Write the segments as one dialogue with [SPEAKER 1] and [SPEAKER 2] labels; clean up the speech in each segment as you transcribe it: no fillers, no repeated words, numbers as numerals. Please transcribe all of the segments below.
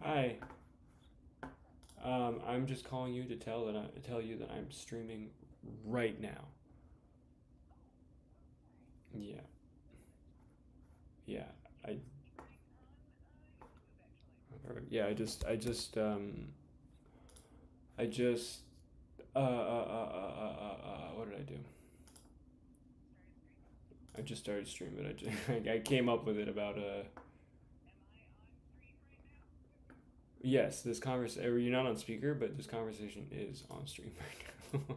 [SPEAKER 1] Hi. I'm just calling you to tell you that I'm streaming right now. Yeah. Yeah. I yeah, I just what did I do? I just started streaming. I came up with it about yes, this conversation. You're not on speaker, but this conversation is on stream right now.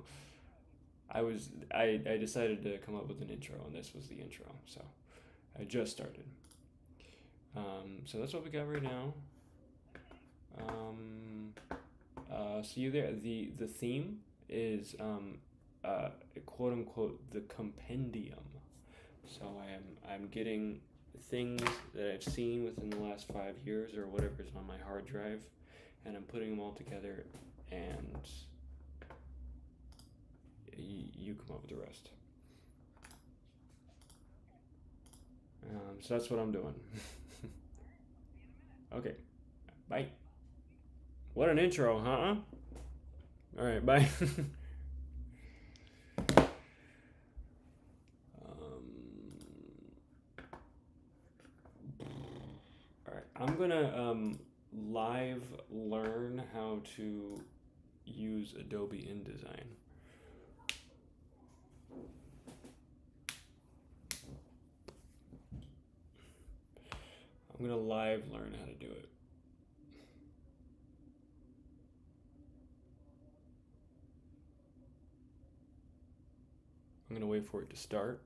[SPEAKER 1] I decided to come up with an intro, and this was the intro. So I just started. So that's what we got right now. Um, See you there. The theme is quote unquote the compendium. So I'm getting things that I've seen within the last 5 years or whatever's on my hard drive, and I'm putting them all together, and you come up with the rest. So that's what I'm doing. Okay, bye. What an intro, huh? All right, bye. All right, I'm gonna live learn how to use Adobe InDesign. I'm gonna live learn how to do it. I'm gonna wait for it to start.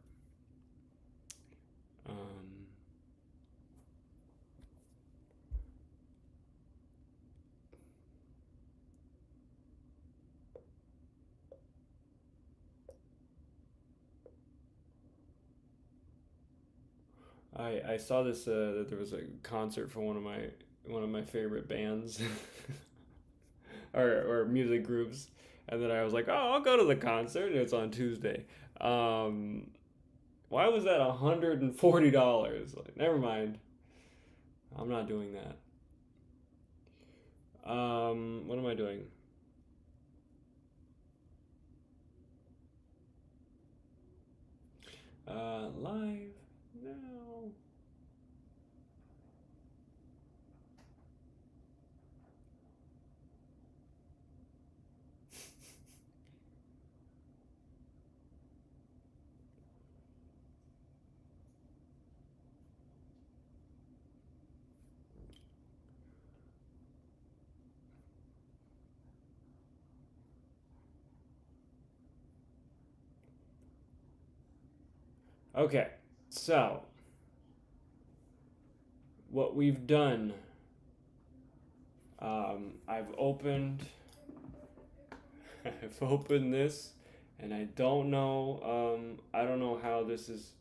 [SPEAKER 1] I saw this that there was a concert for one of my favorite bands or music groups, and then I was like, oh, I'll go to the concert. It's on Tuesday. Why was that $140? Like, never mind. I'm not doing that. What am I doing? Live now. Okay, so what we've done, I've opened, I've opened this, and I don't know how this is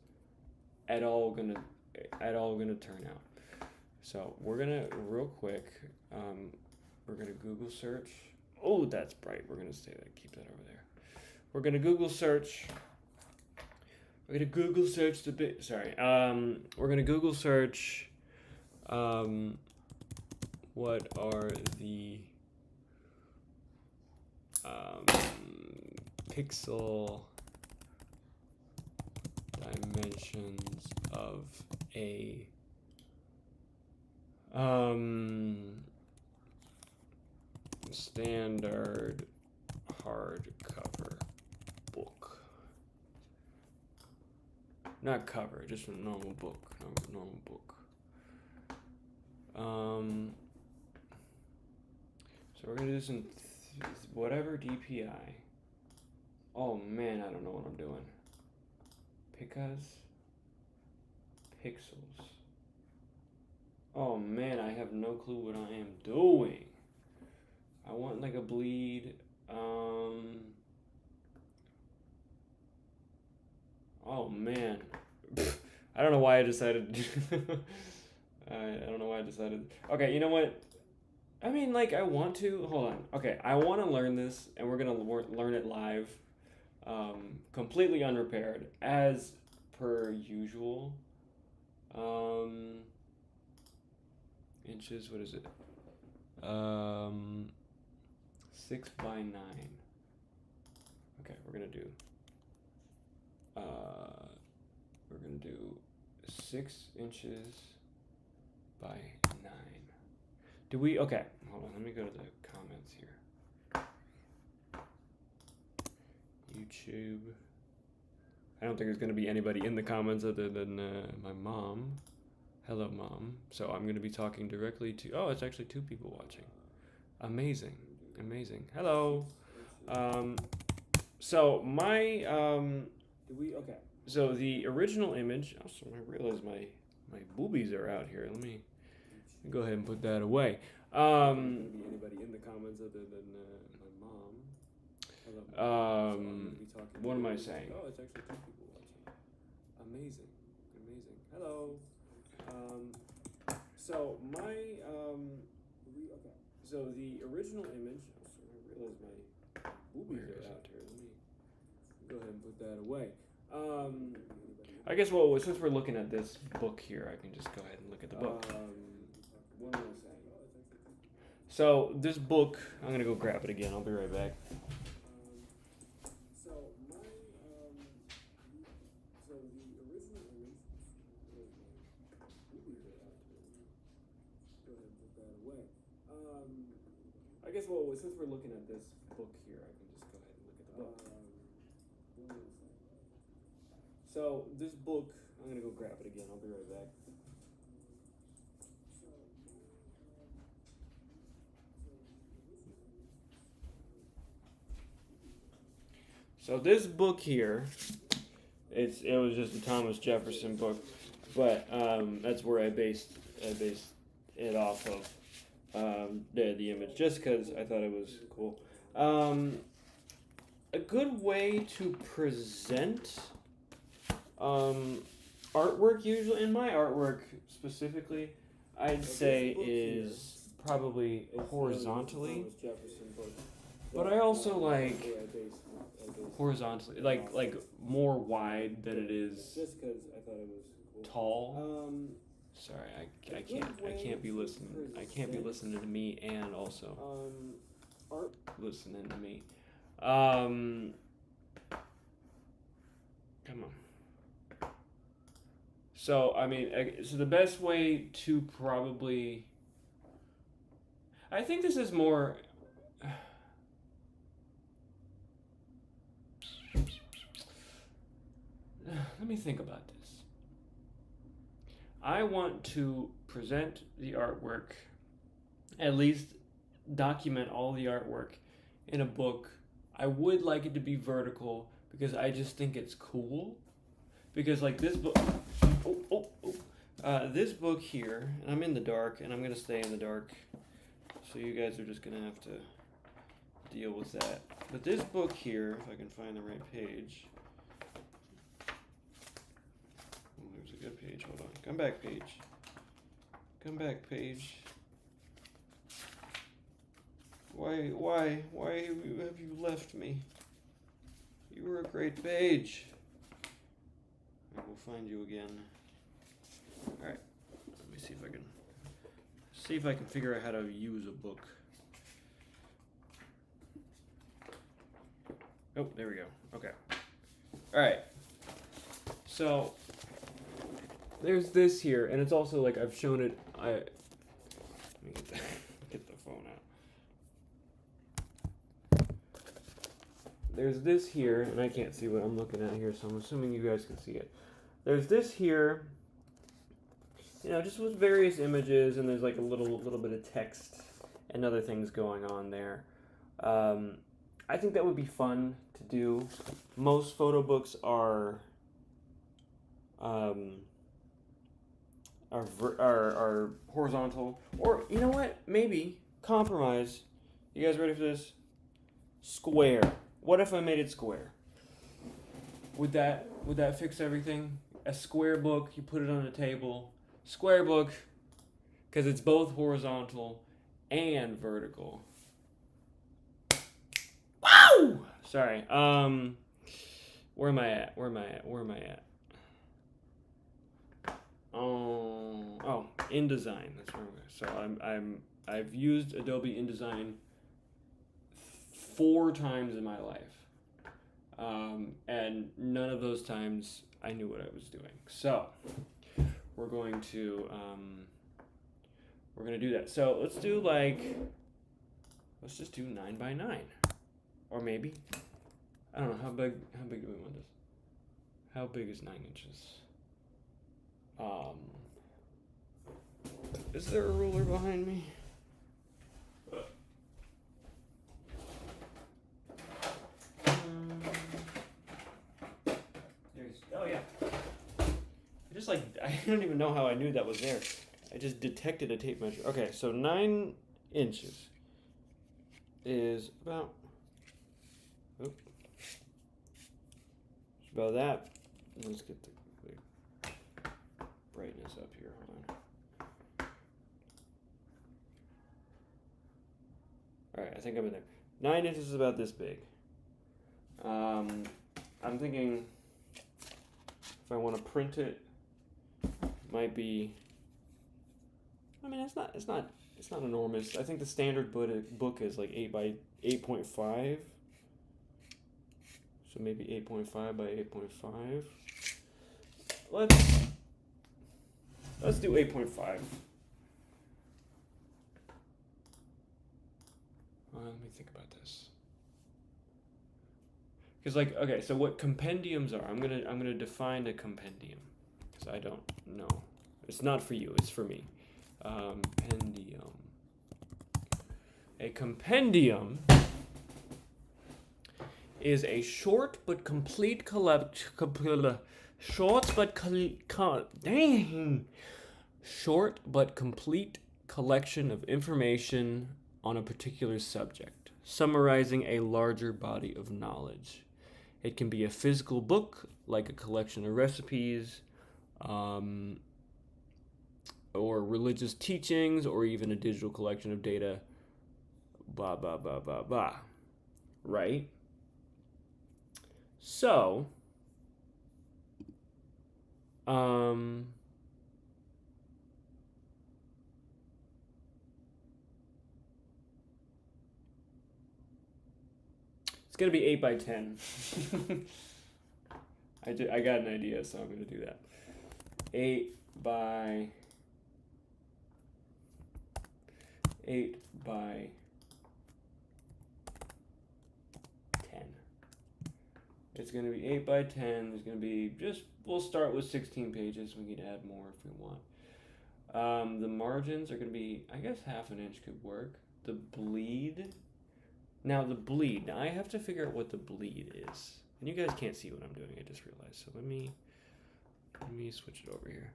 [SPEAKER 1] at all gonna, turn out. So we're gonna real quick, we're gonna Google search. Oh, that's bright. We're gonna keep that over there. We're gonna Google search. We're gonna Google search the bit. Sorry. We're gonna Google search. What are the pixel dimensions of a standard hardcover book? Not cover, just a normal book. Normal book. So we're gonna do this in whatever DPI. Oh man, I don't know what I'm doing. Because pixels. Oh man, I have no clue what I am doing. I want like a bleed. Oh man. I don't know why I decided. I don't know why I decided. Okay, you know what? I mean, like, I want to. Hold on. Okay, I want to learn this, and we're going to learn it live, completely unprepared, as per usual. Inches, what is it? 6 by 9. Okay, we're gonna do 6 inches by 9. Do we? Okay, hold on. Let me go to the comments here. YouTube. I don't think there's gonna be anybody in the comments other than my mom. Hello, Mom. So I'm going to be talking directly to... Oh, it's actually 2 people watching. Amazing. Amazing. Hello. So my... Okay. So the original image... Also, I realize my boobies are out here. Let me go ahead and put that away. Be anybody in the comments other than my mom. Hello. What am I saying? Oh, it's actually 2 people watching. Amazing. Amazing. Hello. So my okay. So the original image. So I realize my boobies are out here. Let me go ahead and put that away. I guess since we're looking at this book here, I can just go ahead and look at the book. What am I saying? So this book, I'm gonna go grab it again. I'll be right back. I guess since we're looking at this book here, I can just go ahead and look at the book. So this book, I'm gonna go grab it again. I'll be right back. So this book here, it was just a Thomas Jefferson book, but that's where I based it off of. The image, just because I thought it was cool. A good way to present artwork, usually in my artwork specifically, I'd say is probably horizontally. But I also like horizontally, like more wide than it is tall. Sorry, I can't be listening. I can't be listening to me and also listening to me. Come on. So I mean, so the best way to probably, I think this is more. Let me think about this. I want to present the artwork, at least document all the artwork in a book. I would like it to be vertical because I just think it's cool. Because like this book, this book here, and I'm in the dark, and I'm gonna stay in the dark, so you guys are just gonna have to deal with that. But this book here, if I can find the right page. Good page. Hold on. Come back, page. Come back, page. Why have you left me? You were a great page. I will find you again. All right. Let me see if I can figure out how to use a book. Oh, there we go. Okay. All right. So. There's this here, and it's also like I've shown it. Let me get the phone out. There's this here, and I can't see what I'm looking at here, so I'm assuming you guys can see it. There's this here, just with various images, and there's like a little bit of text and other things going on there. I think that would be fun to do. Most photo books are horizontal, or you know what? Maybe compromise. You guys ready for this? Square. What if I made it square? Would that fix everything? A square book, you put it on a table. Square book, because it's both horizontal and vertical. Wow! Sorry. Where am I at? Oh, InDesign. That's where I'm. So I've used Adobe InDesign 4 times in my life, and none of those times I knew what I was doing. So we're going to do that. So let's do let's just do 9 by 9, or maybe, I don't know, how big do we want this? How big is 9 inches? Is there a ruler behind me? Oh yeah. I don't even know how I knew that was there. I just detected a tape measure. Okay, so 9 inches is about, about that. Let's get the brightness up here. Hold on. All right, I think I'm in there. 9 inches is about this big. I'm thinking if I want to print it, might be. I mean, it's not enormous. I think the standard book is like 8 by 8.5. So maybe 8.5 by 8.5. Let's do 8.5. Let me think about this. Because okay, so what compendiums are? I'm gonna define a compendium, because I don't know. It's not for you. It's for me. Compendium. A compendium is a short but complete short but complete collection of information on a particular subject, summarizing a larger body of knowledge. It can be a physical book, like a collection of recipes, or religious teachings, or even a digital collection of data, blah, blah, blah, blah, blah. Right? So, it's going to be 8 by 10. I got an idea, so I'm going to do that. 8 by 10. It's going to be 8 by 10. There's going to be we'll start with 16 pages. We can add more if we want. The margins are going to be, I guess, half an inch could work. The bleed. Now, I have to figure out what the bleed is. And you guys can't see what I'm doing, I just realized. So let me switch it over here.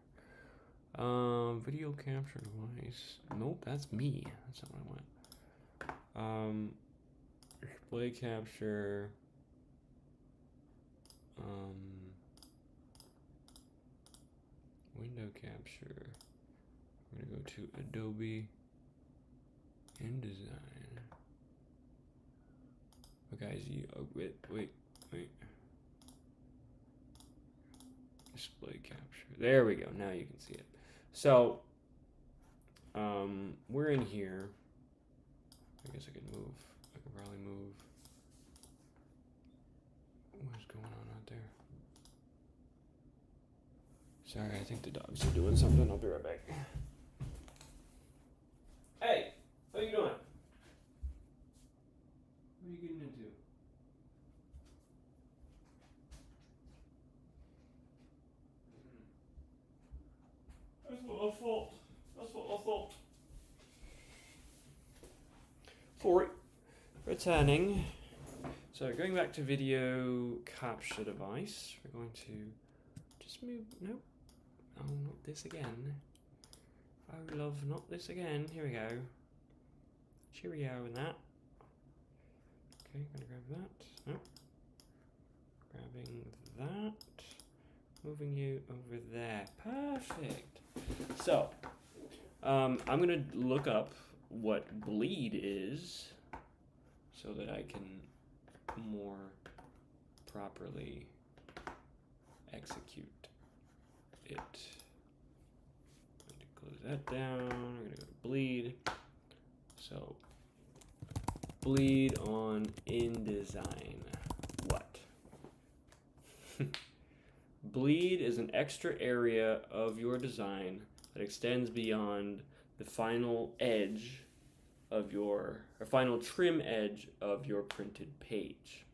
[SPEAKER 1] Video capture device. Nope, that's me. That's not what I want. Display capture. Window capture. We're gonna go to Adobe InDesign. Oh, guys, wait. Display capture. There we go. Now you can see it. So, we're in here. I guess I can move. I can probably move. What's going on out there? Sorry, I think the dogs are doing something. I'll be right back. Hey, what are you doing? What are you getting into? That's what I thought. For returning. So going back to video capture device, we're going to just move. Nope. Oh, not this again. Oh, love, not this again. Here we go. Cheerio and that. Okay, gonna grab that. Nope. Grabbing that. Moving you over there. Perfect. So, I'm gonna look up what bleed is so that I can more properly execute it. I'm going to close that down. We're going to go to bleed. So bleed on InDesign. What? Bleed is an extra area of your design that extends beyond the final edge of your, or final trim edge of your printed page.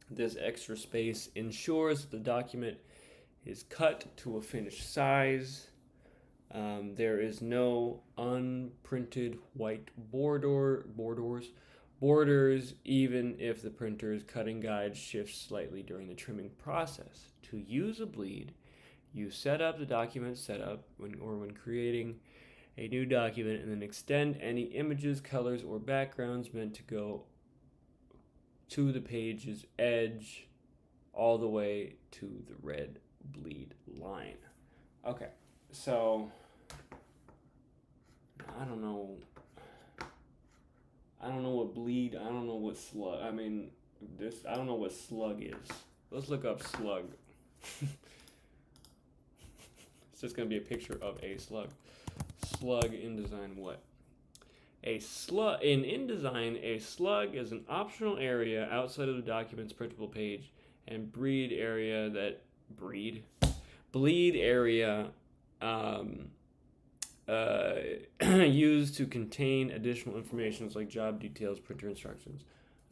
[SPEAKER 1] This extra space ensures that the document is cut to a finished size. There is no unprinted white borders, even if the printer's cutting guide shifts slightly during the trimming process. To use a bleed, you set up the document setup when creating a new document, and then extend any images, colors, or backgrounds meant to go to the page's edge all the way to the red bleed line. Okay, so I don't know what bleed, I don't know what slug, I don't know what slug is. Let's look up slug. It's just gonna be a picture of a slug. Slug InDesign what? In InDesign, a slug is an optional area outside of the document's printable page and bleed area used to contain additional information like job details, printer instructions.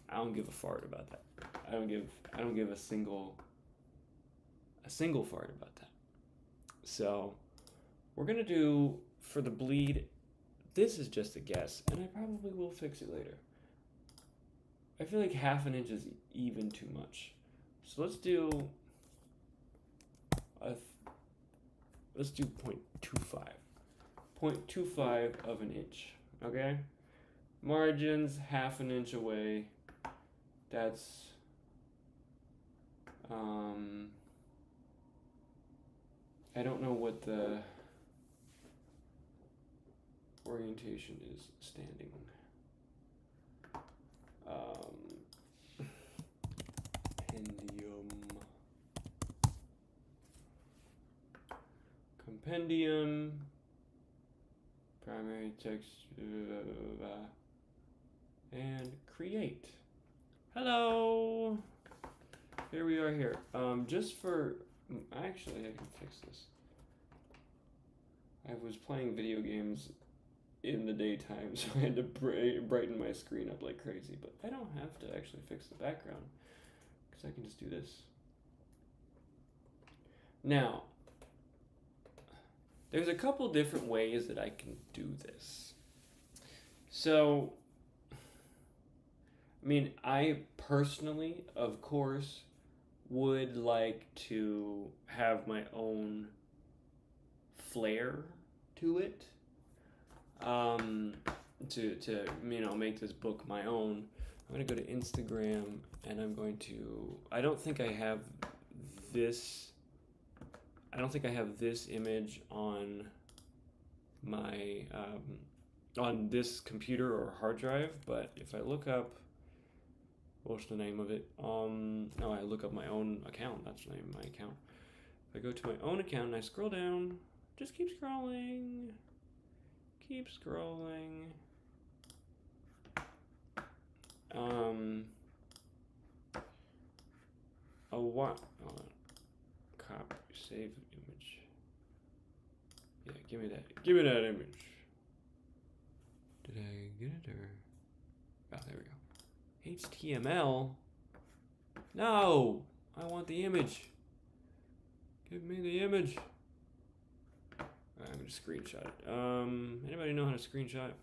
[SPEAKER 1] I don't give a fart about that. I don't give a single fart about that. So we're gonna do, for the bleed, this is just a guess, and I probably will fix it later. I feel like 1/2 inch is even too much. So let's do 0.25. 0.25 of an inch, okay? Margins 1/2 inch away. That's I don't know what the orientation is standing. Compendium, primary text, and create. Hello. Here we are here. Actually, I can fix this. I was playing video games in the daytime, so I had to brighten my screen up like crazy, but I don't have to actually fix the background because I can just do this. Now, there's a couple different ways that I can do this. So, I personally, of course, would like to have my own flair to it, to make this book my own. I'm going to go to Instagram, and I'm going to, I don't think I have this image on my, on this computer or hard drive, but if I look up, what's the name of it? No, I look up my own account. That's the name of my account. If I go to my own account and I scroll down, just keep scrolling. Keep scrolling. What? Copy, save image. Yeah, give me that. Give me that image. Did I get it or? Oh, there we go. HTML? No! I want the image. Give me the image. I'm going to screenshot it. Anybody know how to screenshot?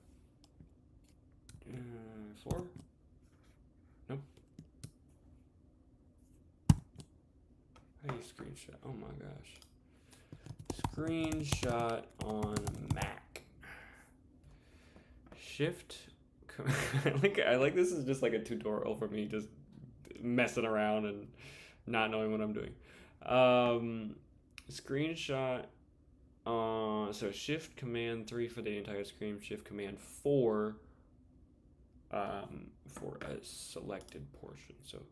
[SPEAKER 1] 4? Nope. How do you screenshot? Oh my gosh. Screenshot on Mac. Shift. I like this is just like a tutorial for me just messing around and not knowing what I'm doing. Screenshot. So Shift Command 3 for the entire screen. Shift Command 4 for a selected portion. So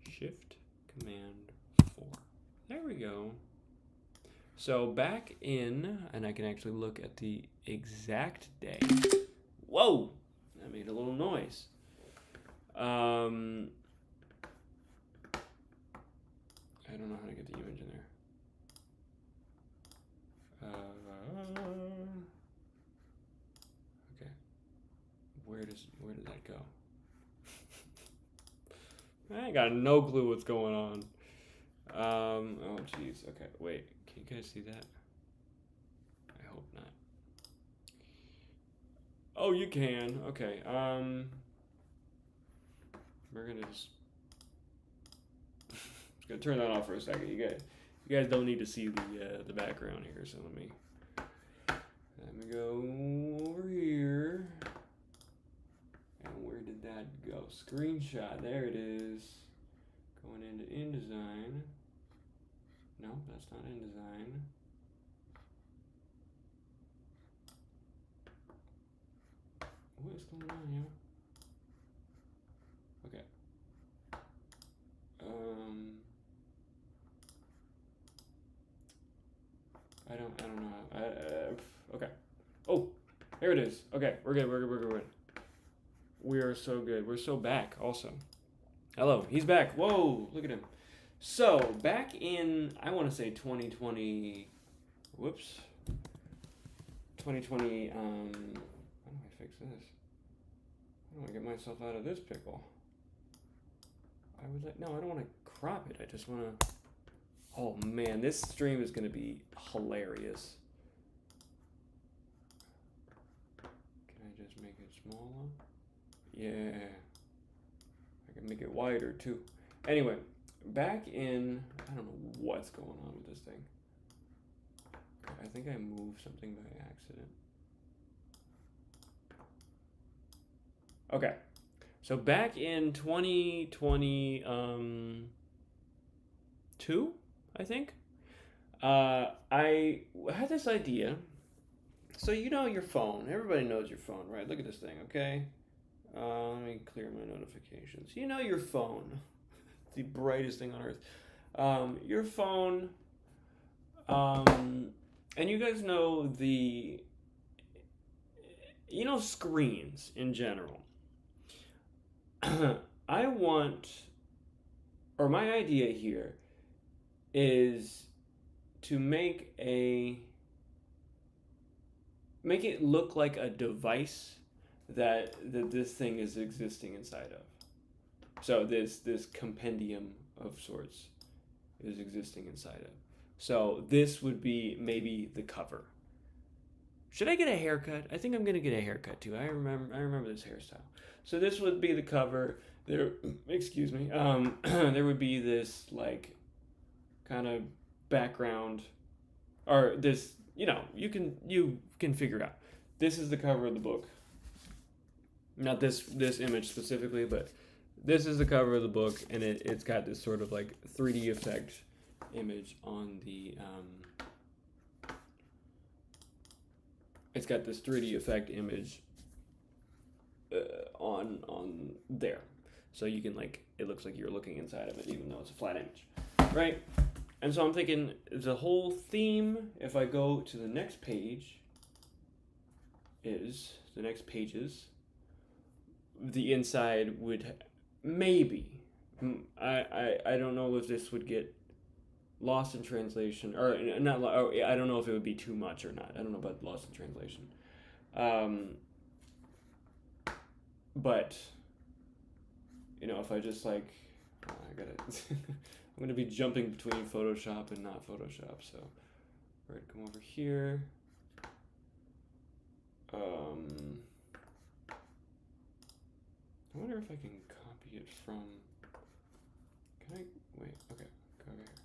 [SPEAKER 1] Shift Command 4. There we go. So back in, and I can actually look at the exact day. Whoa! That made a little noise. I don't know how to get the image in there. Okay. Where did that go? I ain't got no clue what's going on. Oh jeez. Okay, wait. Can you guys see that? I hope not. Oh, you can. Okay. We're gonna just gonna turn that off for a second. You guys don't need to see the background here. So let me go over here. And where did that go? Screenshot. There it is. Going into InDesign. No, that's not InDesign. What is going on here? Okay. I don't know. Okay. Oh, there it is. Okay, we're good. We are so good. We're so back also. Hello, he's back. Whoa, look at him. So, back in, I want to say 2020, whoops. 2020, how do I fix this? How do I get myself out of this pickle? No, I don't want to crop it. I just want to, oh man, this stream is going to be hilarious. Can I just make it smaller? Yeah. I can make it wider too. Anyway, back in, I don't know what's going on with this thing. I think I moved something by accident. Okay. So back in 2022, I think, I had this idea. So you know your phone. Everybody knows your phone, right? Look at this thing, okay? Let me clear my notifications. You know your phone. It's the brightest thing on earth. Your phone, and you guys know screens in general. My idea here is to make it look like a device that this thing is existing inside of. So this compendium of sorts is existing inside of. So this would be maybe the cover. Should I get a haircut? I think I'm gonna get a haircut too. I remember this hairstyle. So this would be the cover. There, excuse me. There would be this like kind of background, or this. You can figure it out. This is the cover of the book. Not this image specifically, but this is the cover of the book, and it's got this sort of like 3D effect image on the. It's got this 3D effect image on there, so you can it looks like you're looking inside of it, even though it's a flat image, right? And so I'm thinking the whole theme, if I go to the next page, is the next pages. The inside would maybe, I don't know if this would get lost in translation, or not. I don't know if it would be too much or not. I don't know about lost in translation. But if I just I gotta, I'm gonna be jumping between Photoshop and not Photoshop. So we're gonna come over here. I wonder if I can copy it from. Can I wait? Okay, go over here.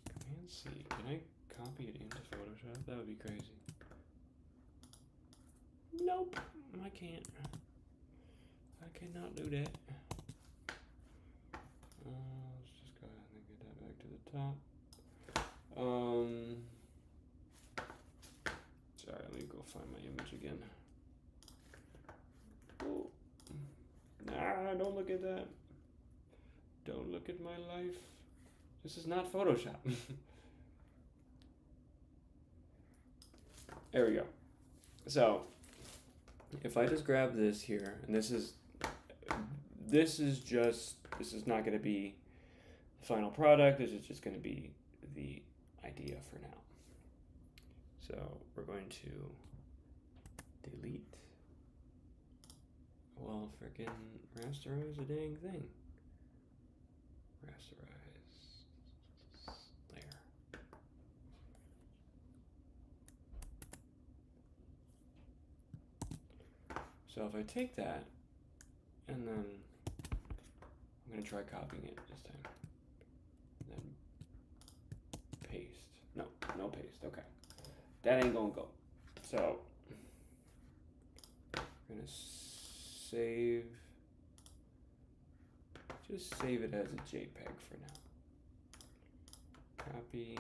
[SPEAKER 1] Command C. Can I copy it into Photoshop? That would be crazy. Nope, I can't. I cannot do that. Let's just go ahead and get that back to the top. Sorry, let me go find my image again. Oh. Nah, don't look at that. Don't look at my life. This is not Photoshop. There we go. So, if I just grab this here, and this is not going to be the final product. This is just going to be the idea for now. So we're going to delete. Well, freaking rasterize a dang thing. Rasterize layer. So if I take that, and then I'm going to try copying it this time. Then paste. No paste. Okay. That ain't going to go. So we're going to save. Just save it as a JPEG for now. Copy.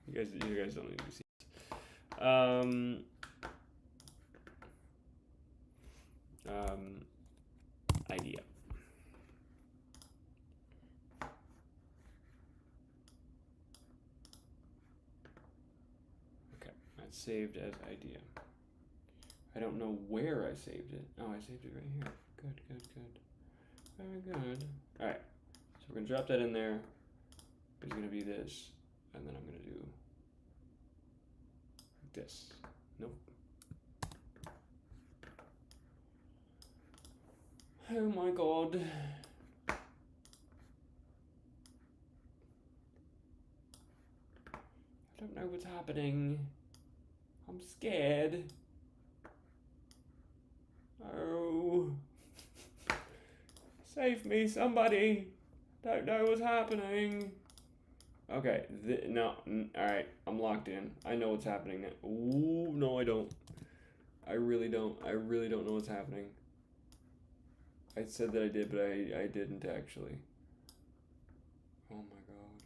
[SPEAKER 1] you guys don't need to see it. Idea. Okay, that's saved as idea. I don't know where I saved it. Oh, I saved it right here. Good. Very good. All right, so we're gonna drop that in there. It's gonna be this, and then I'm gonna do this. Nope. Oh my god. I don't know what's happening. I'm scared. Oh. Save me, somebody. Don't know what's happening. Okay, no, alright, I'm locked in. I know what's happening now. Ooh, no I don't. I really don't know what's happening. I said that I did, but I didn't actually. Oh my god.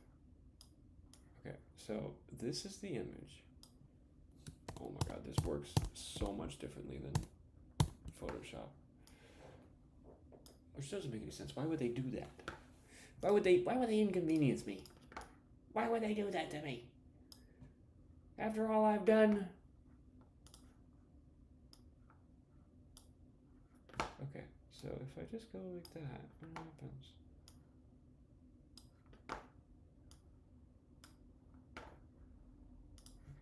[SPEAKER 1] Okay, so this is the image. Oh my god, this works so much differently than Photoshop. Which doesn't make any sense. Why would they do that? Why would they inconvenience me? Why would they do that to me? After all I've done. Okay, so if I just go like that, what happens?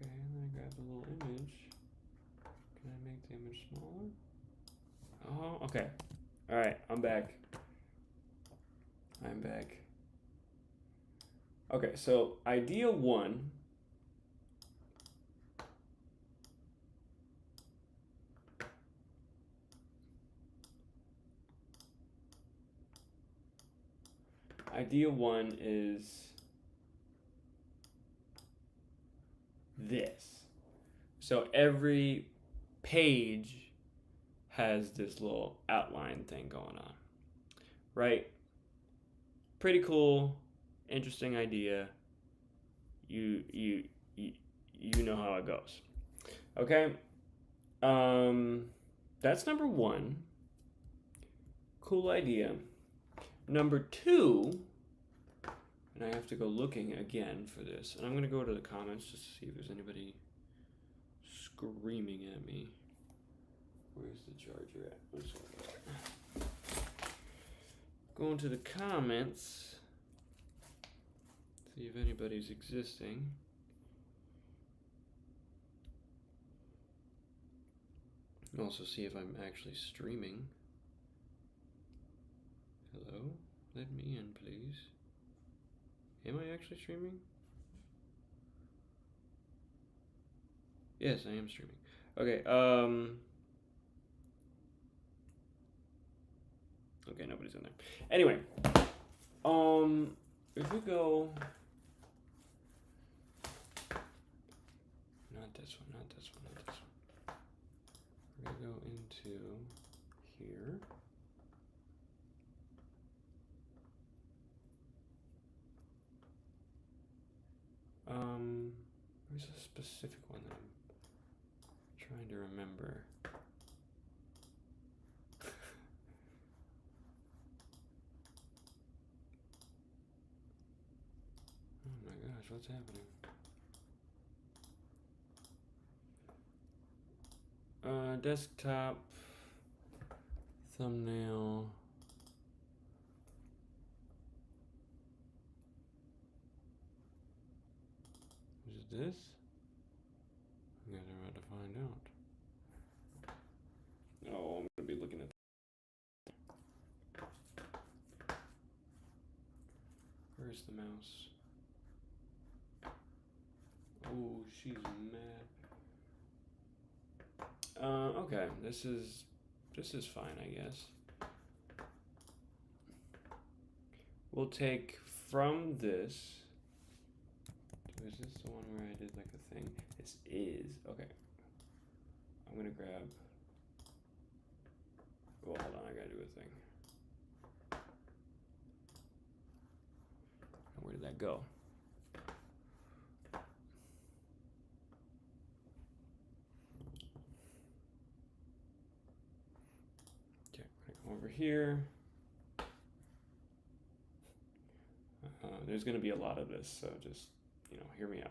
[SPEAKER 1] Okay, and then I grab the little image. Can I make the image smaller? Oh, okay. Alright, I'm back. Okay, so idea one. Idea one is this. So every page has this little outline thing going on, right? Pretty cool, interesting idea. You know how it goes. Okay. That's number one. Cool idea. Number two, and I have to go looking again for this, and I'm gonna go to the comments just to see if there's anybody screaming at me. Where's the charger at? Going to the comments, see if anybody's existing. Also see if I'm actually streaming. Hello? Let me in, please. Am I actually streaming? Yes, I am streaming. Okay, okay, nobody's in there. Anyway, if we go, not this one. We're gonna go into here. There's a specific one that I'm trying to remember. Oh my gosh, what's happening? Desktop, thumbnail. Is it this? I guess I'm about to find out. Oh, I'm gonna be looking at. Where's the mouse? Oh, she's mad. Okay, this is fine, I guess. We'll take from this. Is this the one where I did like a thing? This is, okay. I'm gonna grab, well, hold on, I gotta do a thing. Where did that go? Okay, I'm gonna come over here. There's gonna be a lot of this, so just, hear me out.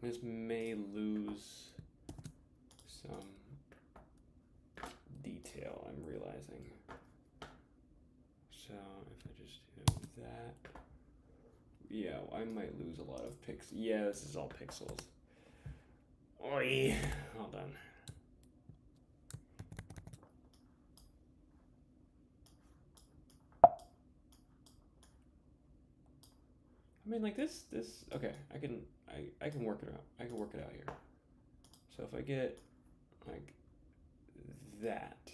[SPEAKER 1] This may lose some detail, I'm realizing. So if I just do that, yeah, I might lose a lot of pixels. Yeah, this is all pixels. Oi, hold on. I mean, like this, okay, I can work it out. I can work it out here. So if I get like that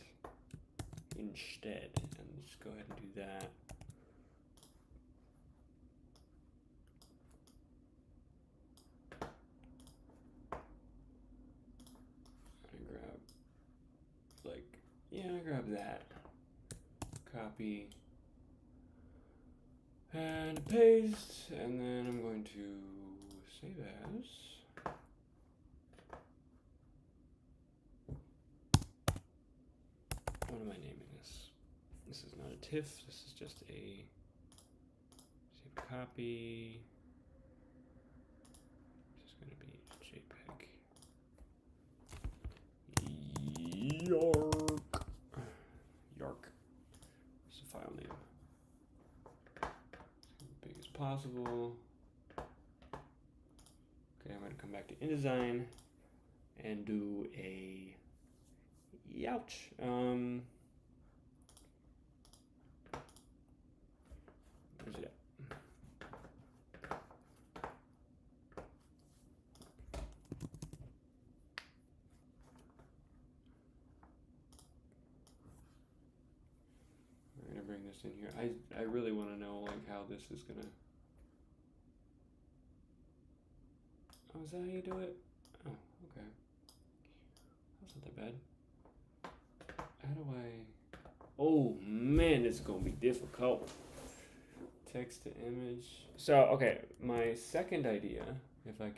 [SPEAKER 1] instead, and just go ahead and do that. And grab, like, yeah, grab that. Copy. And paste, and then I'm going to save as. What am I naming this? This is not a TIFF, this is just a save copy. This is going to be JPEG. Yark. Yark. It's a file name. Big as possible. Okay, I'm going to come back to InDesign and do a youch. Where's it at? We're going to bring this in here. I really want to know like how this is going to. Oh, is that how you do it? Oh, okay. That's not that bad. How do I... Oh, man, it's going to be difficult. Text to image. So, okay, my second idea, if I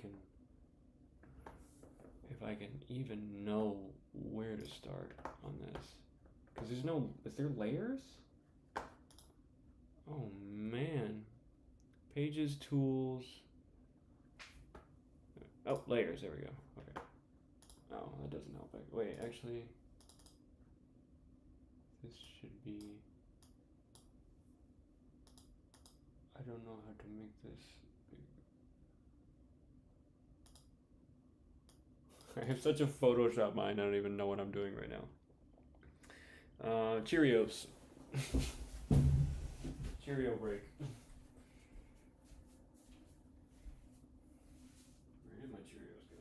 [SPEAKER 1] can even know where to start on this. Because there's no... Is there layers? Oh, man. Pages, tools... Oh, layers, there we go. Okay. Oh, that doesn't help. Wait, actually, this should be, I don't know how to make this big. I have such a Photoshop mind, I don't even know what I'm doing right now. Cheerios. Cheerio break. Where did my Cheerios go?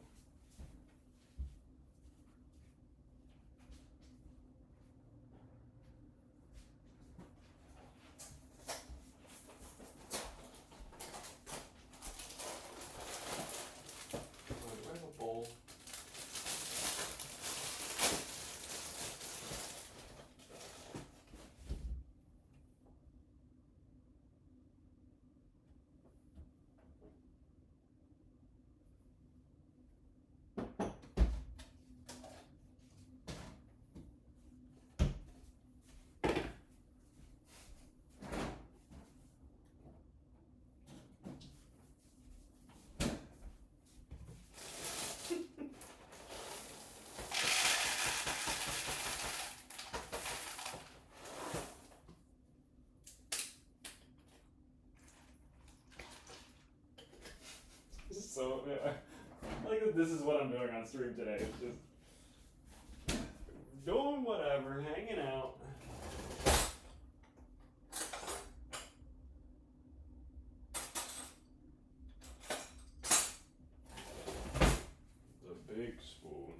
[SPEAKER 1] I like that this is what I'm doing on stream today. It's just doing whatever, hanging out. The big spoon.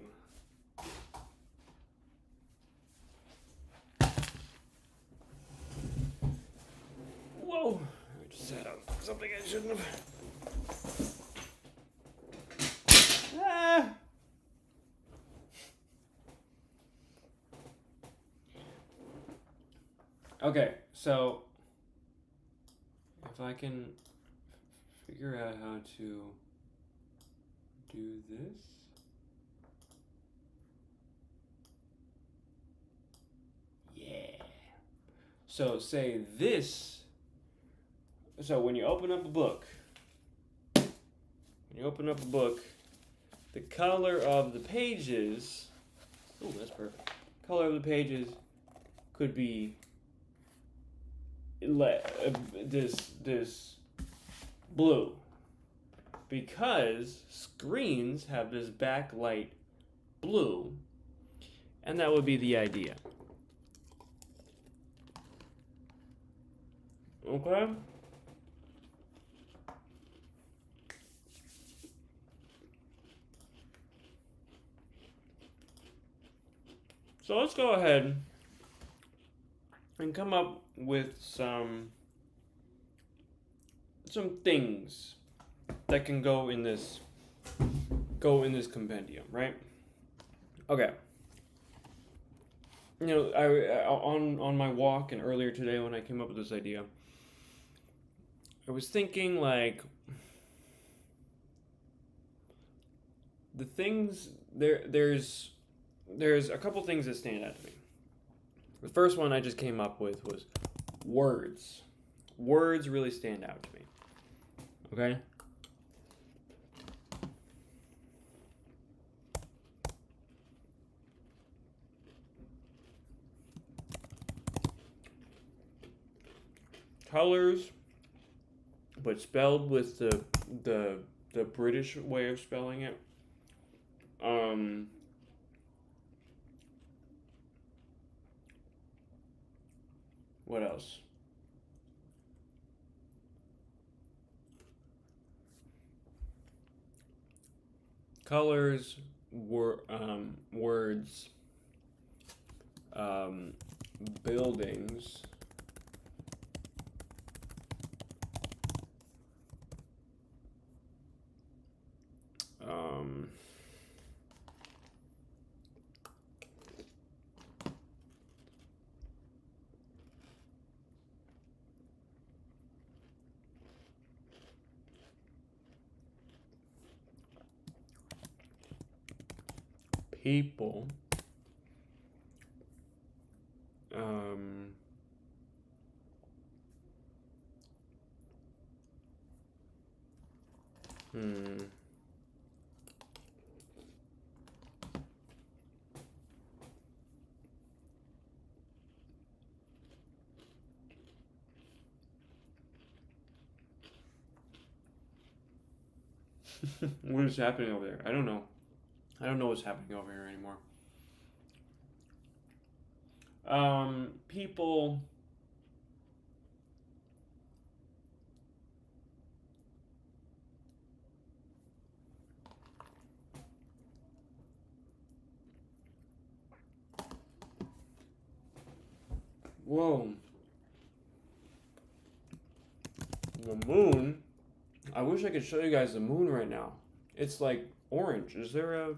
[SPEAKER 1] Whoa! I just set up something I shouldn't have. Ah! Okay, so if I can figure out how to do this. Yeah. So say this. So when you open up a book, the color of the pages, oh, that's perfect. Color of the pages could be this blue, because screens have this backlight blue, and that would be the idea. Okay? So let's go ahead and come up with some things that can go in this compendium, right? Okay. You know, I on my walk and earlier today when I came up with this idea, I was thinking like the things there's a couple things that stand out to me. The first one I just came up with was words. Words really stand out to me. Okay? Colors, but spelled with the British way of spelling it. What else? Colors, words, buildings, people, What is happening over there? I don't know. I don't know what's happening over here anymore. People. Whoa. The moon. I wish I could show you guys the moon right now. It's like orange. Is there a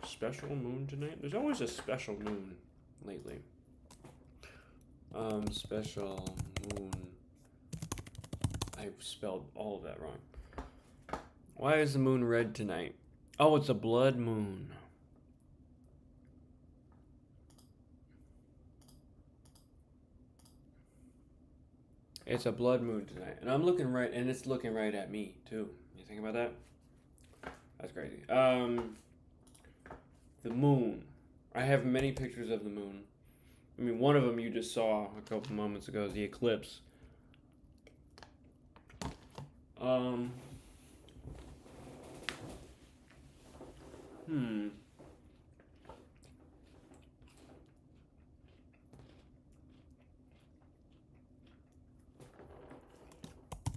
[SPEAKER 1] special moon tonight? There's always a special moon lately. Special moon. I spelled all of that wrong. Why is the moon red tonight? Oh, it's a blood moon. It's a blood moon tonight. And I'm looking right, and it's looking right at me, too. You think about that? That's crazy. The moon. I have many pictures of the moon. I mean, one of them you just saw a couple moments ago is the eclipse. Um. Hmm.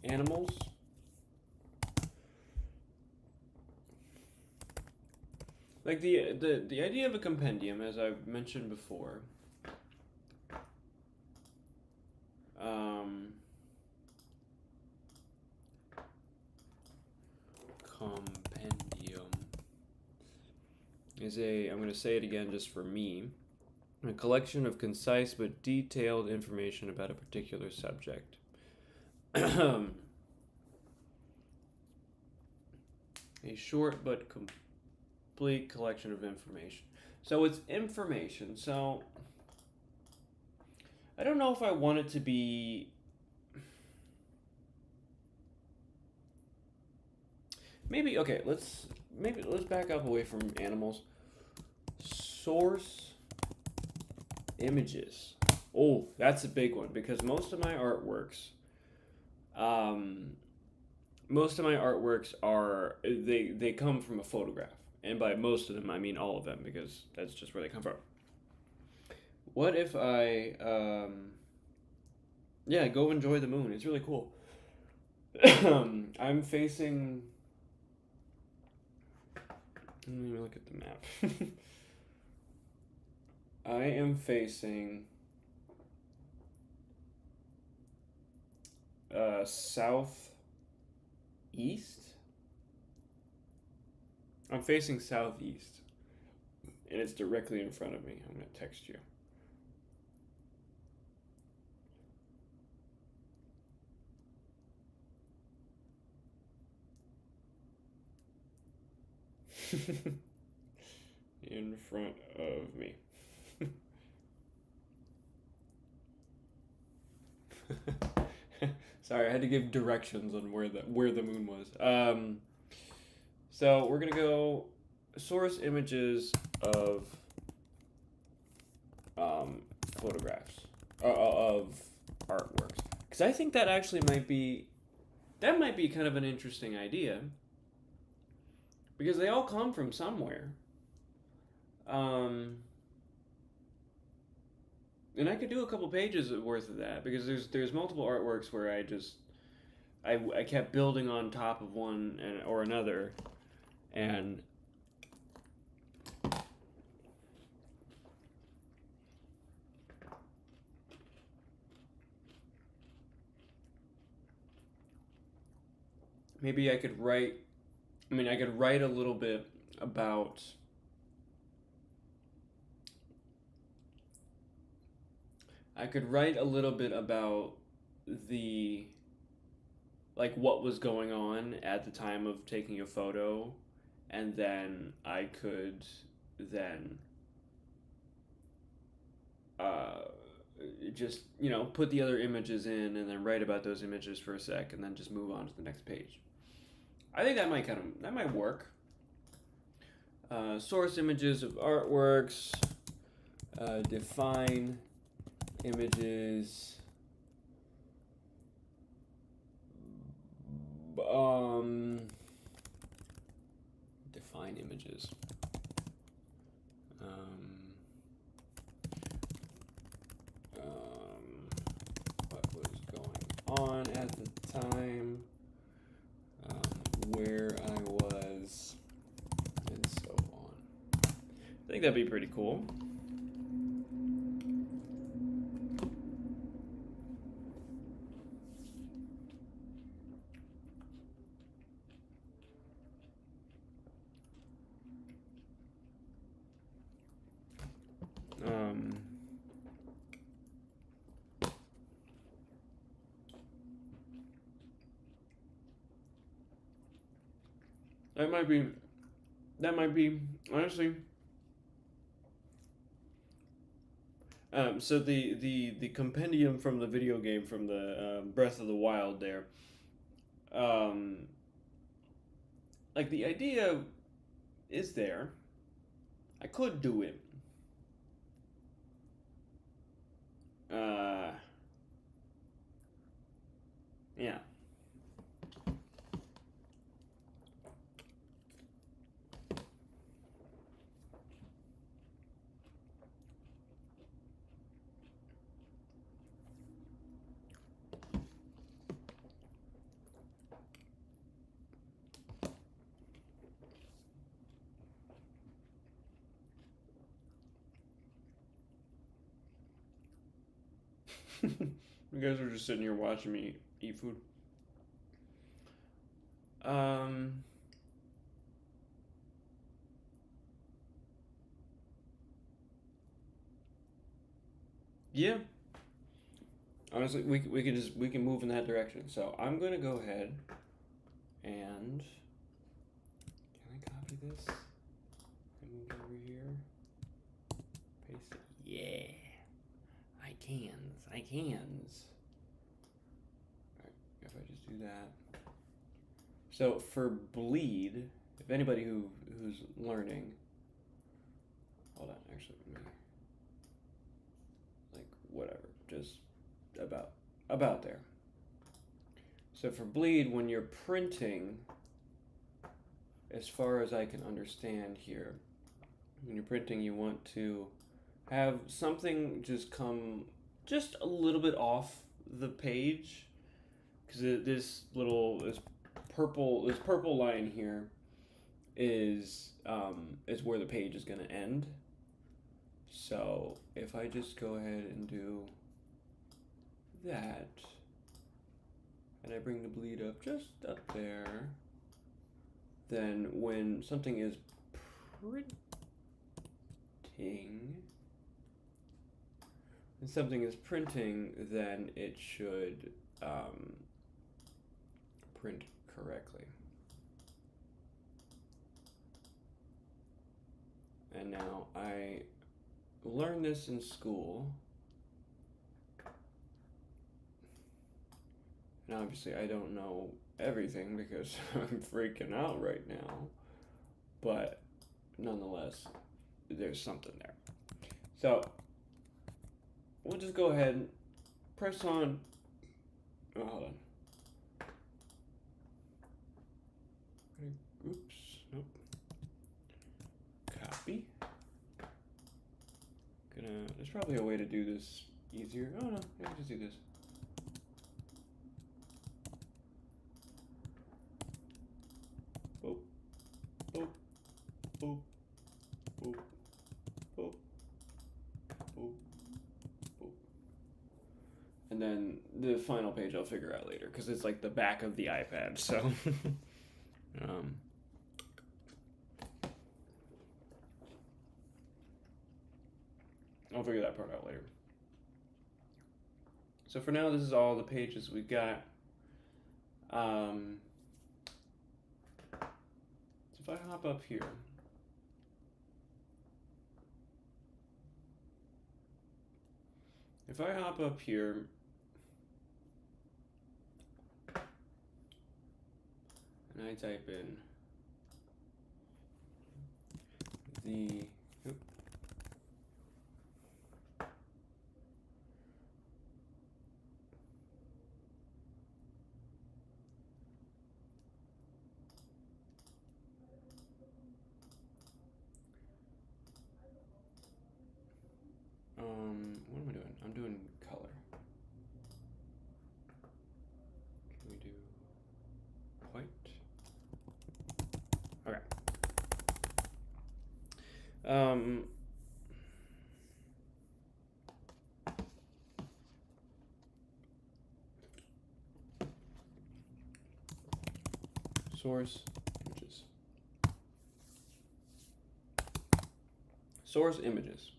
[SPEAKER 1] Animals. Like the idea of a compendium, as I've mentioned before. Um. Compendium is I'm going to say it again just for me, a collection of concise but detailed information about a particular subject. A short but complete collection of information. So it's information. So I don't know if I want it to be. Maybe okay. Let's back up away from animals. Source images. Oh, that's a big one because most of my artworks, are they come from a photograph, and by most of them I mean all of them because that's just where they come from. What if I, yeah, go enjoy the moon? It's really cool. I'm facing. Let me look at the map. I am facing southeast. I'm facing southeast, and it's directly in front of me. I'm gonna text you. In front of me. Sorry, I had to give directions on where the moon was. So we're gonna go source images of photographs of artworks, because I think that actually might be kind of an interesting idea because they all come from somewhere. And I could do a couple pages worth of that because there's multiple artworks where I kept building on top of one or another, and maybe I could write. I mean, I could write a little bit about. I could write a little bit about the like what was going on at the time of taking a photo, and then I could then uh, just put the other images in and then write about those images for a sec and then just move on to the next page. I think that might work. Source images of artworks. Define images. Define images. What was going on at the time, where I was, and so on. I think that'd be pretty cool. That might be honestly. So the compendium from the video game from the Breath of the Wild there, like the idea is there. I could do it. Yeah. You guys are just sitting here watching me eat food. Yeah. Honestly, we can move in that direction. So I'm gonna go ahead and can I copy this? Move it over here. Paste it. Yeah. I cans. Alright, if I just do that. So for bleed, if anybody who's learning, hold on, actually, like whatever, just about there. So for bleed, when you're printing, as far as I can understand here, when you're printing, you want to have something just come just a little bit off the page, because this purple line here is where the page is going to end. So if I just go ahead and do that, and I bring the bleed up just up there, then when something is printing, then it should print correctly. And now I learned this in school, and obviously I don't know everything because I'm freaking out right now, but nonetheless, there's something there. So we'll just go ahead and press on. Oh, hold on. Oops, nope. Copy. There's probably a way to do this easier. Oh no, I can just do this. Boop, boop, boop, boop, boop, boop, boop. And then the final page I'll figure out later, because it's like the back of the iPad, so. I'll figure that part out later. So for now, this is all the pages we've got. So if I hop up here, and I type in the what am I doing? I'm doing color. Can we do white? Okay. Source images. Source images.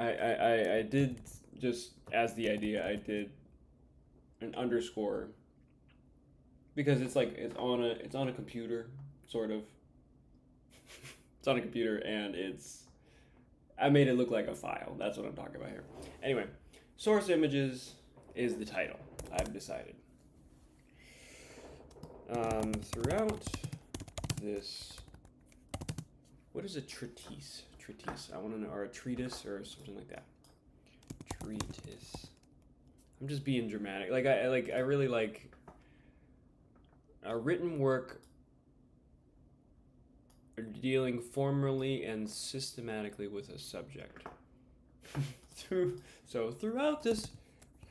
[SPEAKER 1] I did, just as the idea, I did an underscore because it's like it's on a computer, sort of. It's on a computer, and I made it look like a file. That's what I'm talking about here. Anyway, source images is the title. I've decided. Throughout this, what is a treatise? Treatise. I want to know, or a treatise, or something like that. Treatise. I'm just being dramatic. I really like a written work dealing formally and systematically with a subject. Throughout this,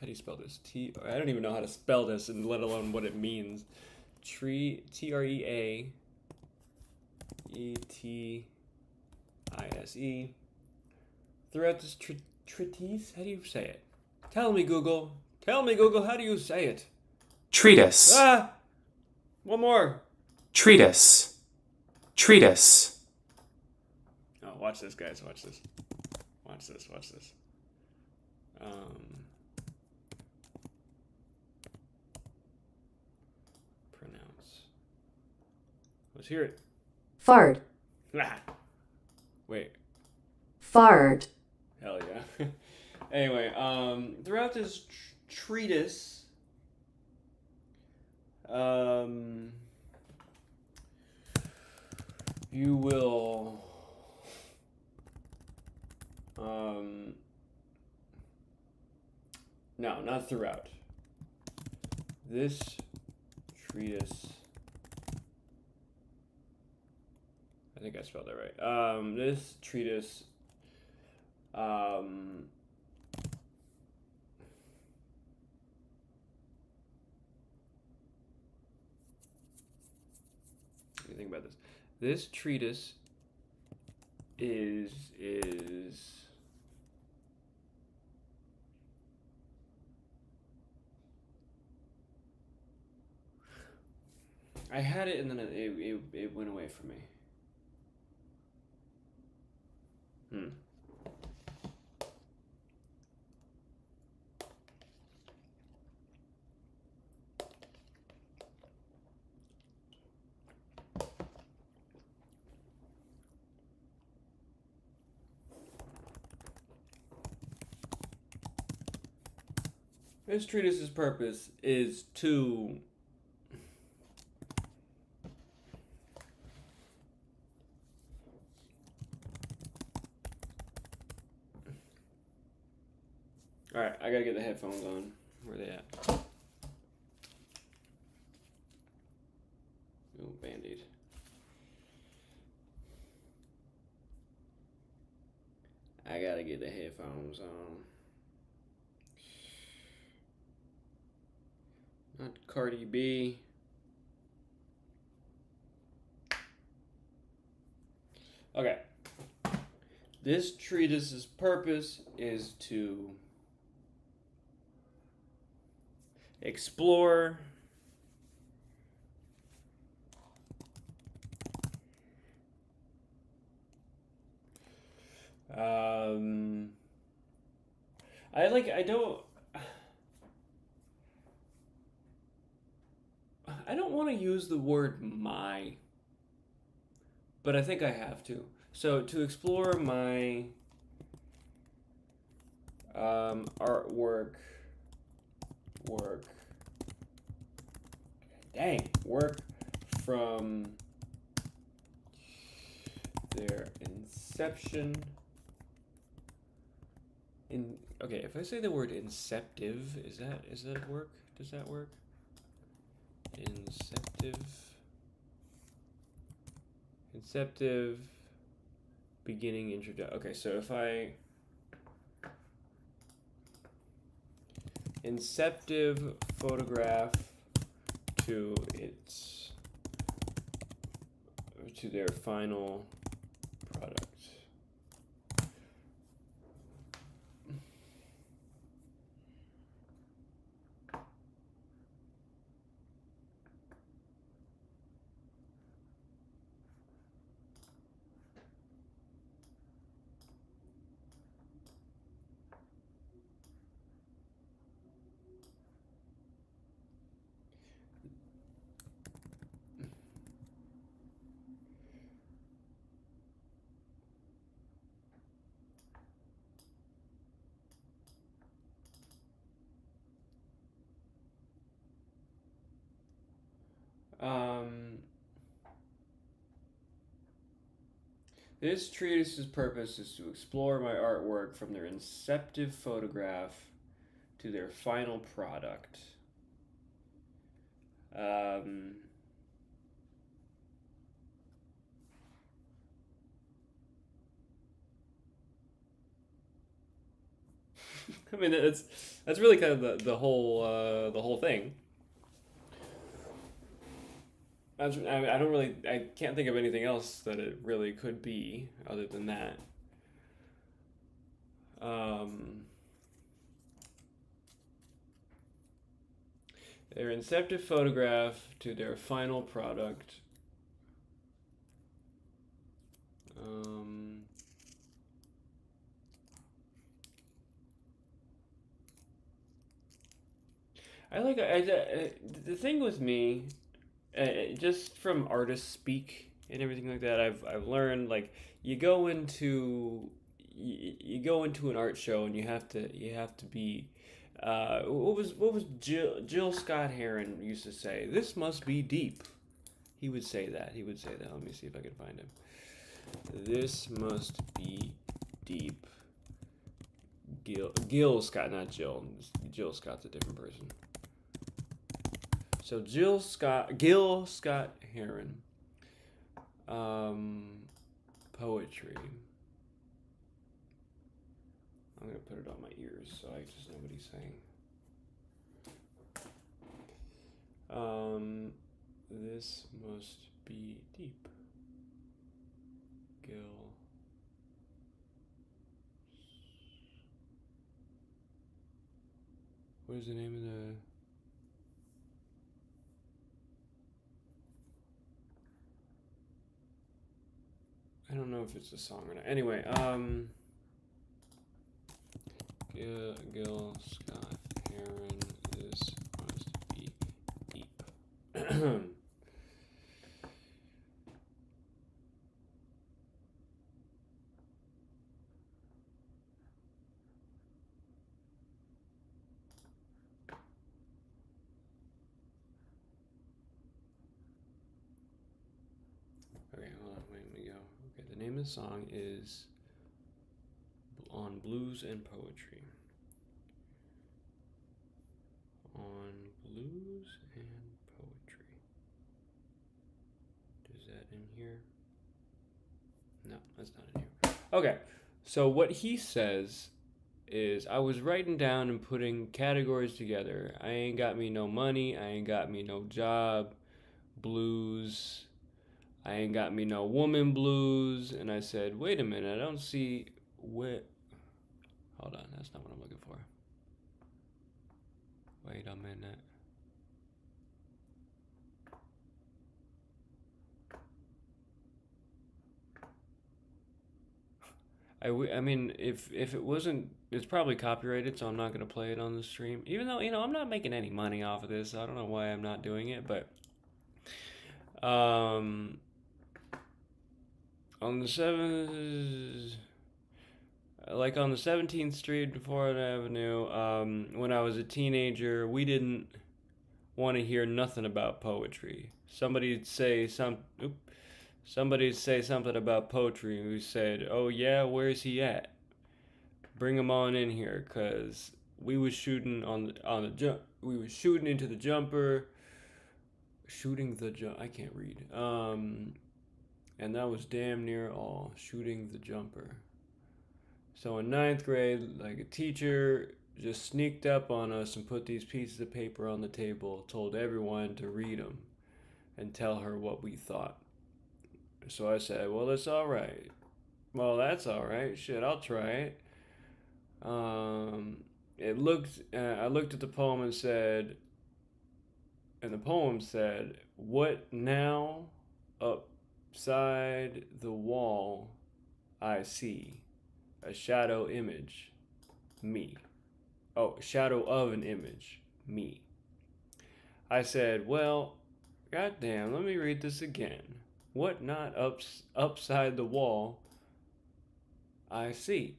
[SPEAKER 1] how do you spell this? I don't even know how to spell this, and let alone what it means. Treaet's. I-S-E. Throughout this treatise, how do you say it? Tell me, Google. Tell me, Google, how do you say it?
[SPEAKER 2] Treatise.
[SPEAKER 1] Ah! One more.
[SPEAKER 2] Treatise. Treatise.
[SPEAKER 1] Oh, watch this, guys. Watch this. Watch this. Watch this. Pronounce. Let's hear it.
[SPEAKER 3] Fart.
[SPEAKER 1] Wait.
[SPEAKER 3] Fart.
[SPEAKER 1] Hell yeah. Anyway, throughout this treatise, you will, no, not throughout. This treatise, I think I spelled that right. This treatise, what do you think about this? This treatise is I had it and then it went away from me. This treatise's purpose is to Alright, I gotta get the headphones on. Where are they at? Oh, Band-Aid. I gotta get the headphones on. Not Cardi B. Okay. This treatise's purpose is to explore I don't want to use the word my, but I think I have to. So to explore my artwork work from their inception okay, if I say the word inceptive, does that work? Does that work? Inceptive beginning introduction. Okay, so if I inceptive photograph to their final product. This treatise's purpose is to explore my artwork from their inceptive photograph to their final product. I mean, that's really kind of the whole thing. I don't really, I can't think of anything else that it really could be other than that. Their inceptive photograph to their final product. The thing with me, just from artist speak and everything like that, I've learned like you go into you go into an art show and you have to be what was Jill Scott Heron used to say, this must be deep. He would say that. Let me see if I can find him. This must be deep. Gil Scott, not Jill. Jill Scott's a different person. So Gil Scott Heron. Poetry. I'm gonna put it on my ears so I just know what he's saying. This must be deep. Gil. What is the name of the... I don't know if it's a song or not. Anyway, Gil Scott Heron, this must be deep. Okay, hold on, let me go. Okay, the name of the song is On Blues and Poetry. On Blues and Poetry. Is that in here? No, that's not in here. Okay, so what he says is, I was writing down and putting categories together. I ain't got me no money, I ain't got me no job, blues, I ain't got me no woman blues. And I said, wait a minute, I don't see what... Hold on, that's not what I'm looking for. Wait a minute. I mean, if it wasn't, it's probably copyrighted, so I'm not going to play it on the stream. Even though, I'm not making any money off of this. So I don't know why I'm not doing it, but... on the 7th... Like on the 17th Street, DeForest Avenue, when I was a teenager, we didn't want to hear nothing about poetry. Somebody'd say something about poetry, and we said, oh yeah, where's he at? Bring him on in here, cause we was shooting we was shooting into the jumper, I can't read, and that was damn near all, shooting the jumper. So in 9th grade, like, a teacher just sneaked up on us and put these pieces of paper on the table, told everyone to read them and tell her what we thought. So I said, well, it's all right. Well, that's all right. Shit, I'll try it. I looked at the poem and the poem said, what now upside the wall I see? A shadow image, me. Oh, shadow of an image, me. I said, well, goddamn, let me read this again. What not upside the wall I see?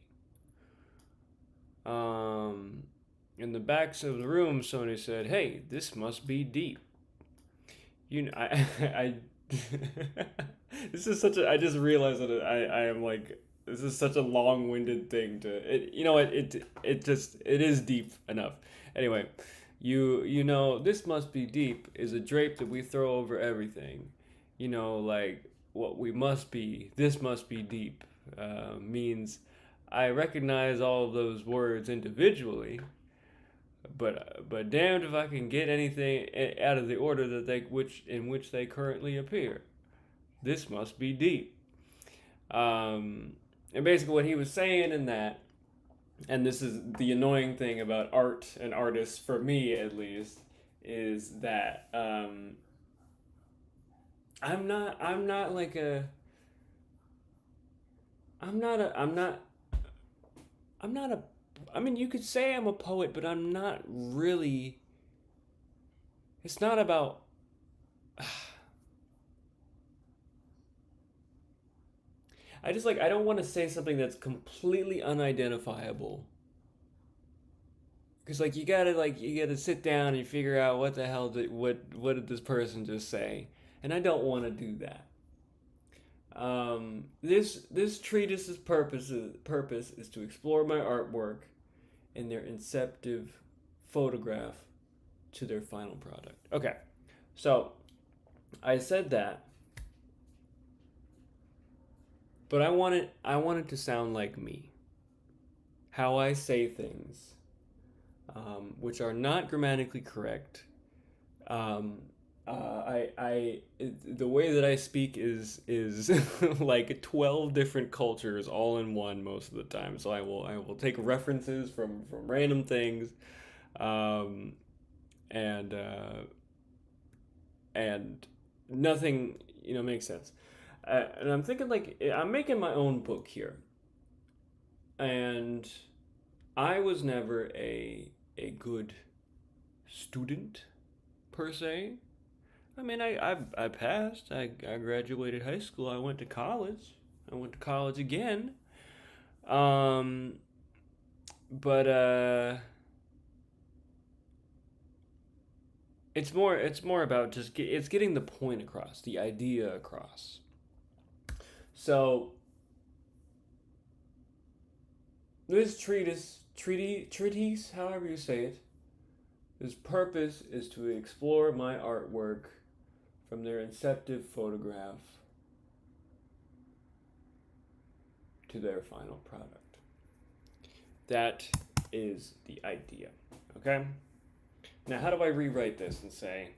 [SPEAKER 1] In the backs of the room, somebody said, hey, this must be deep. I this is such a, I just realized that I am like, this is such a long-winded thing to it. It is deep enough. Anyway, this must be deep is a drape that we throw over everything. Like what we must be. This must be deep means I recognize all of those words individually, but damned if I can get anything out of the order that in which they currently appear. This must be deep. And basically what he was saying in that, and this is the annoying thing about art and artists, for me at least, is that I'm not like a I'm not a I'm not I'm not a I mean, you could say I'm a poet, but I'm not really. It's not about. I don't want to say something that's completely unidentifiable. Because you gotta sit down and figure out what the hell what did this person just say, and I don't want to do that. This treatise's purpose is to explore my artwork and their inceptive photograph to their final product. Okay, so I said that, but I want it to sound like me. How I say things, which are not grammatically correct. The way that I speak is like 12 different cultures all in one most of the time. So I will take references from random things, and nothing makes sense. And I'm thinking like I'm making my own book here, and I was never a good student per se. I mean, I passed. I graduated high school. I went to college. I went to college again. But it's more about it's getting the point across, the idea across. So this treatise, however you say it, his purpose is to explore my artwork from their inceptive photograph to their final product. That is the idea. Okay? Now, how do I rewrite this and say,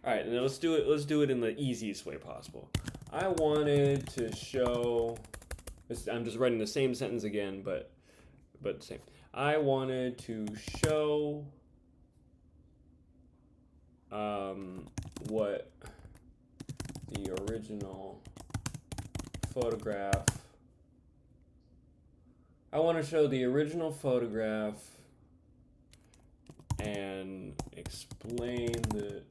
[SPEAKER 1] all right, now let's do it in the easiest way possible. I wanted to show, I'm just writing the same sentence again, but same. I wanted to show what the original photograph. I want to show the original photograph and explain the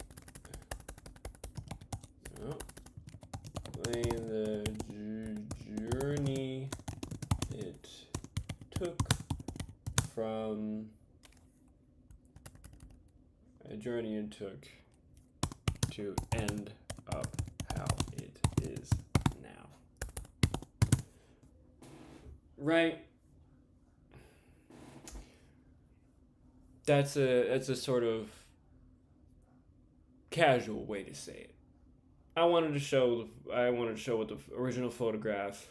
[SPEAKER 1] journey it took from to end up how it is now. Right? That's a sort of casual way to say it. I wanted to show what the original photograph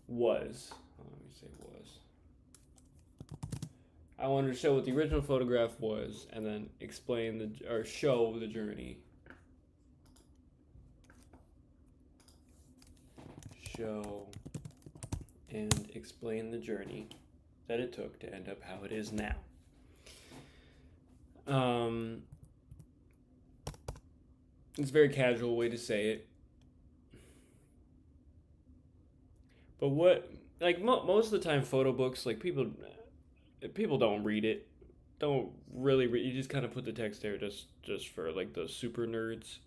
[SPEAKER 1] was. Let me say was. I wanted to show what the original photograph was, and then show the journey. Show and explain the journey that it took to end up how it is now. It's a very casual way to say it. But most of the time, photo books, like people don't read it. Don't really read. You just kind of put the text there just for like the super nerds.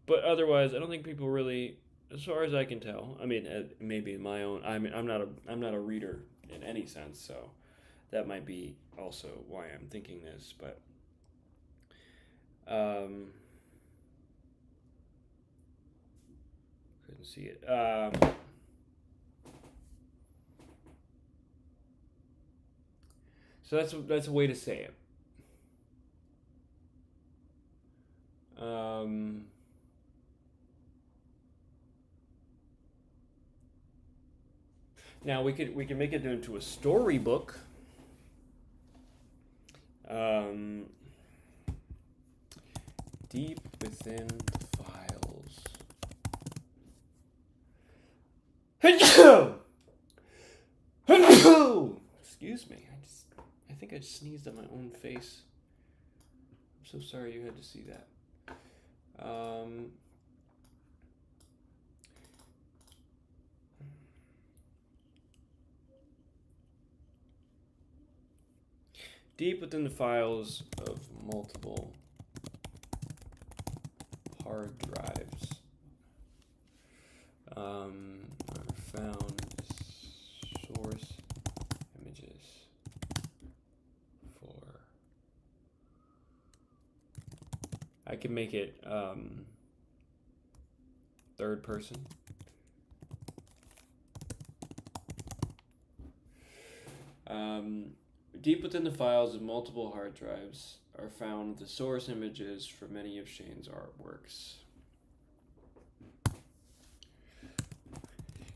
[SPEAKER 1] But otherwise, I don't think people really, as far as I can tell. I mean, maybe in my own. I mean, I'm not a reader in any sense, so that might be also why I'm thinking this. But couldn't see it. So that's a way to say it. Now we can make it into a storybook. Deep within the files. Excuse me. I think I sneezed on my own face. I'm so sorry you had to see that. Deep within the files of multiple hard drives are found source images for. I can make it third person. Deep within the files of multiple hard drives are found the source images for many of Shane's artworks.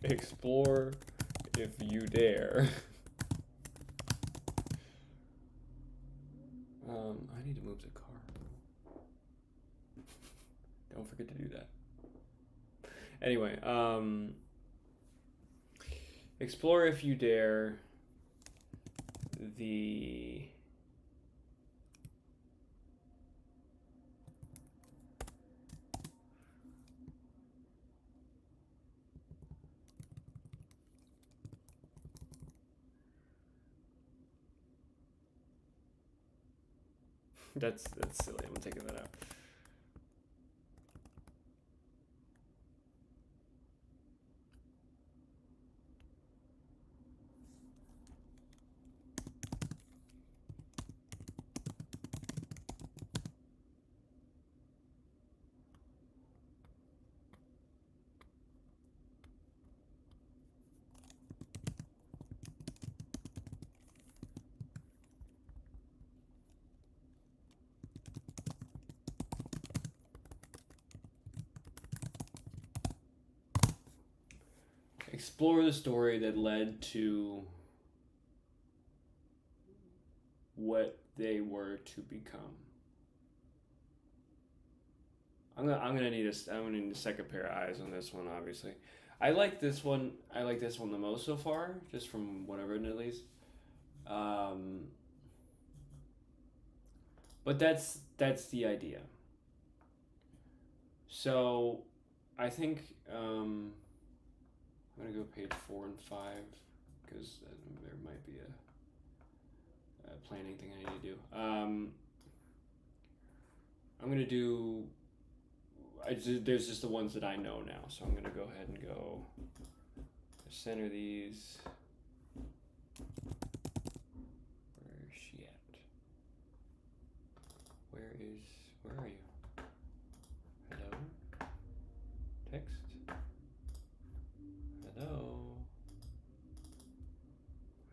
[SPEAKER 1] Explore if you dare. I need to move the car. Don't forget to do that. Anyway, explore if you dare the that's silly. I'm taking that out. Explore the story that led to what they were to become. I'm gonna need a second pair of eyes on this one. Obviously, I like this one. I like this one the most so far, just from what I've written at least. But that's the idea. So, I think I'm gonna go page 4 and 5 because there might be a planning thing I need to do. I'm gonna do. There's just the ones that I know now, so I'm gonna go ahead and go center these. Where is she at? Where are you? Hello? Text? Hello?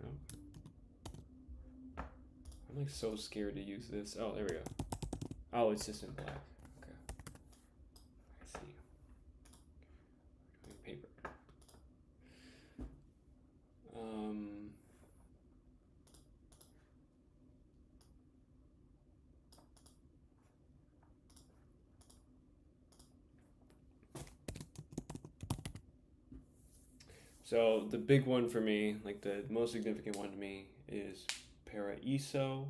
[SPEAKER 1] No. I'm like so scared to use this. Oh, there we go. Oh, it's just in black. Okay. I see. Paper. So the big one for me, like the most significant one to me, is Paraiso,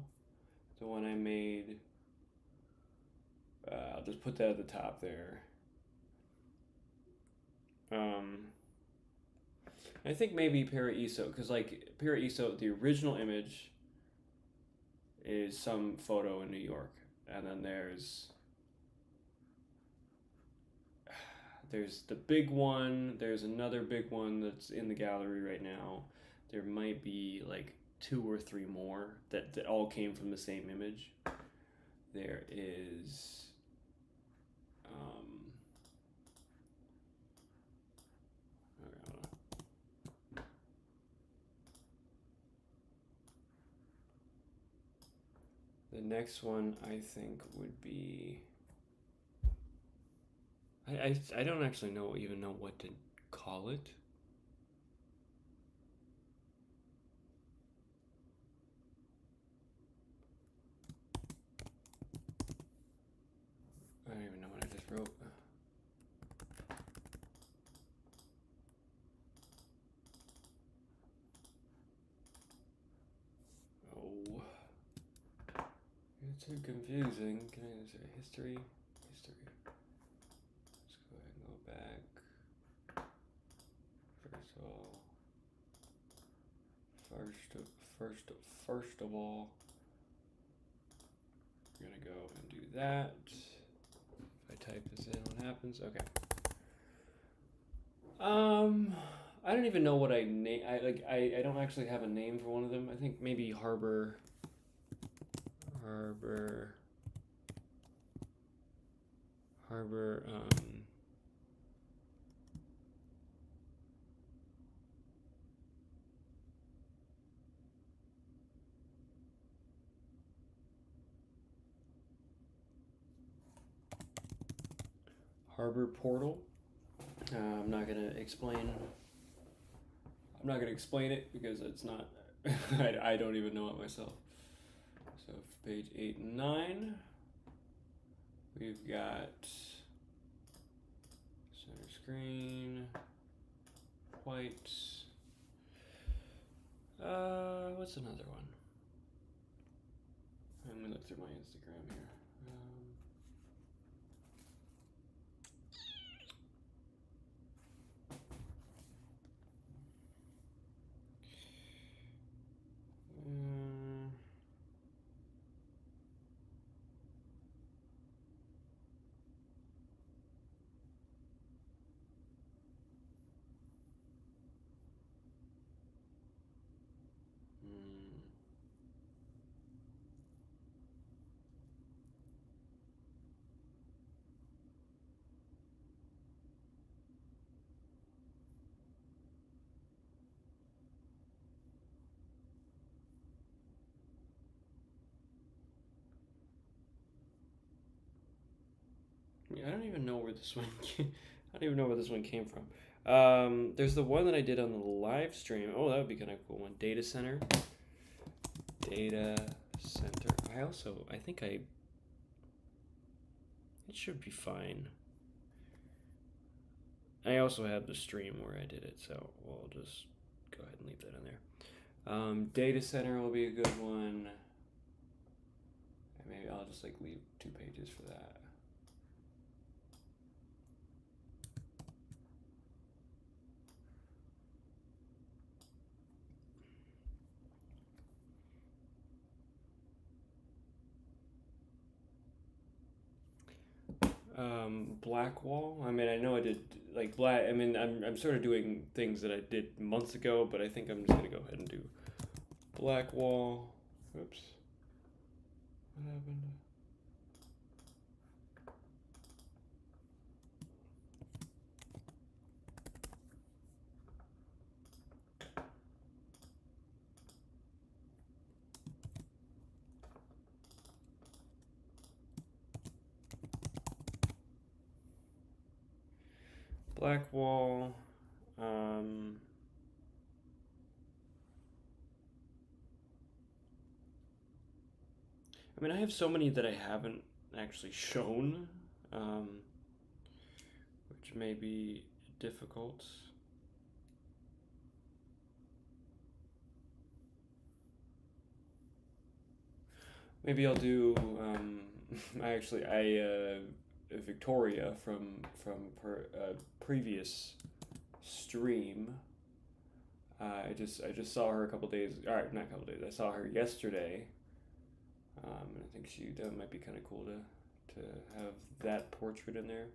[SPEAKER 1] the one I made. I'll just put that at the top there. I think maybe Paraiso, because like Paraiso, the original image is some photo in New York, and then there's the big one. There's another big one that's in the gallery right now. There might be like 2 or 3 more that all came from the same image. There is the next one I think would be I don't actually even know what to call it. too confusing. Can I say history? History. Let's go ahead and go back. First of all, first of all, we're gonna go and do that. If I type this in, what happens? Okay. I don't even know what I name. I don't actually have a name for one of them. I think maybe Harbor. Harbor Portal. I'm not gonna explain it because it's not. I don't even know it myself. So page 8 and 9. We've got center screen, white. What's another one? I'm gonna look through my Instagram here. I don't even know where this one came. I don't even know where this one came from. There's the one that I did on the live stream. Oh, that would be kind of cool one. Data center. Data center. It should be fine. I also have the stream where I did it, so we'll just go ahead and leave that in there. Data center will be a good one. And maybe I'll just like leave 2 pages for that. Black wall. I mean, I know I did like black. I mean, I'm sort of doing things that I did months ago, but I think I'm just gonna go ahead and do black wall. Oops. What happened? Black wall. I mean, I have so many that I haven't actually shown, which may be difficult. Maybe I'll do. Victoria from previous stream. I just saw her a couple days. All right, not a couple days. I saw her yesterday. And I think that might be kind of cool to have that portrait in there.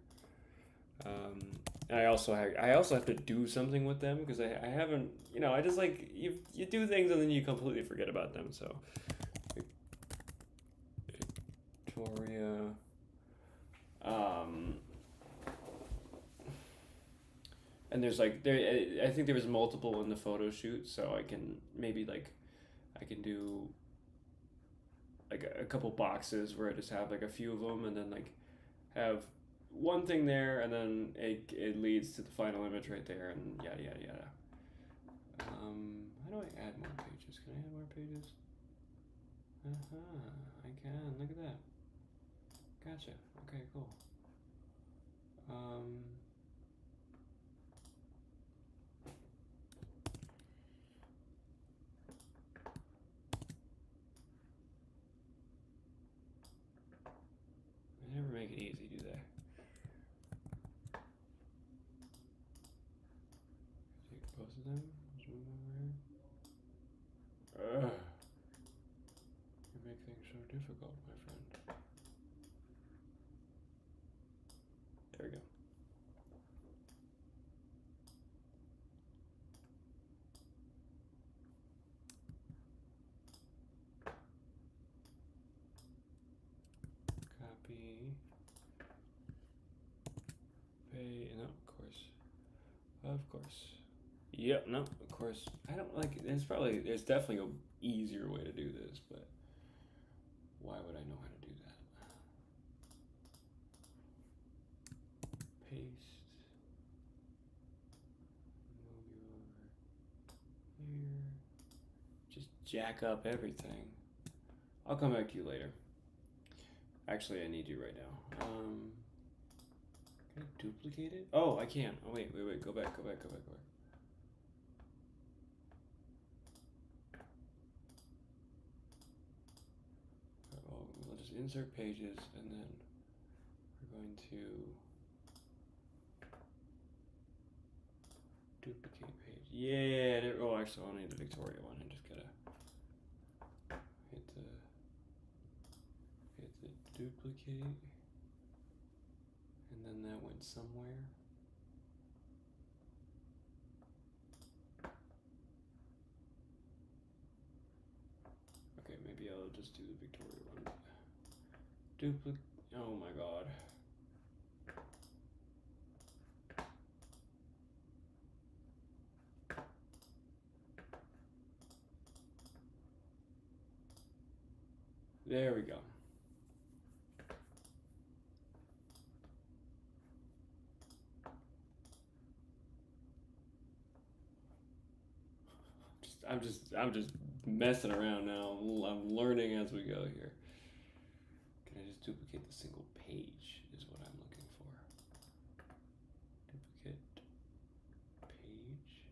[SPEAKER 1] And I also have to do something with them because I haven't, I just like you do things and then you completely forget about them. So Victoria, and there's like I think there was multiple in the photo shoot, so I can maybe I can do like a couple boxes where I just have like a few of them and then like have one thing there and then it leads to the final image right there and yada yada yada. How do I add more pages? Can I add more pages? I can. Look at that. Gotcha. Okay, cool. both of them. Zoom over here. Ugh. You make things so difficult, my friend. There we go. Copy. Pay. No, of course. Of course. Yep, no, of course. I don't like it. There's definitely a easier way to do this, but why would I know how to do that? Paste. Move you over here. Just jack up everything. I'll come back to you later. Actually, I need you right now. Can I duplicate it? Oh, I can. Oh, wait. Go back. Oh, we'll just insert pages, and then we're going to duplicate page. Yeah. Oh, actually, I'll need the Victoria one. I just gotta hit the duplicate, and then that went somewhere. Okay, maybe I'll just do the Victoria one. Duplicate. Oh my god. There we go. I'm just messing around now. I'm learning as we go here. Can I just duplicate the single page is what I'm looking for. Duplicate page.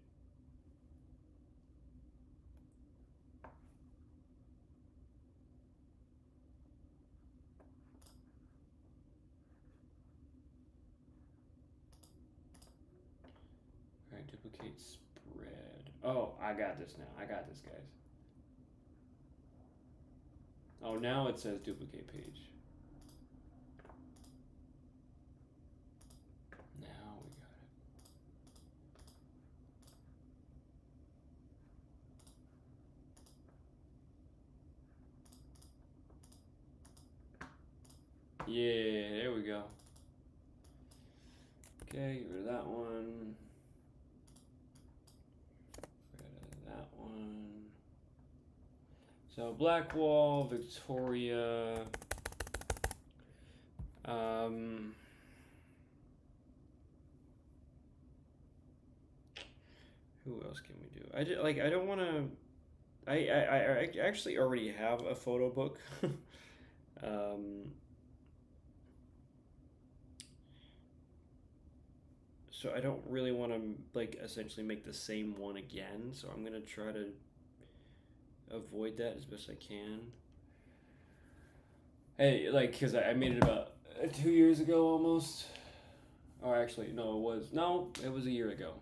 [SPEAKER 1] All right, duplicate spread. Oh, I got this now. I got this, guys. Oh, now it says duplicate page. Now we got it. Yeah, there we go. Okay, get rid of that one. Get rid of that one. So Blackwall, Victoria. Who else can we do? I don't want to. I actually already have a photo book. So I don't really want to like essentially make the same one again. So I'm gonna try to avoid that as best I can. Hey, like, cause I made it about 2 years ago almost. Or actually, no, it was a year ago,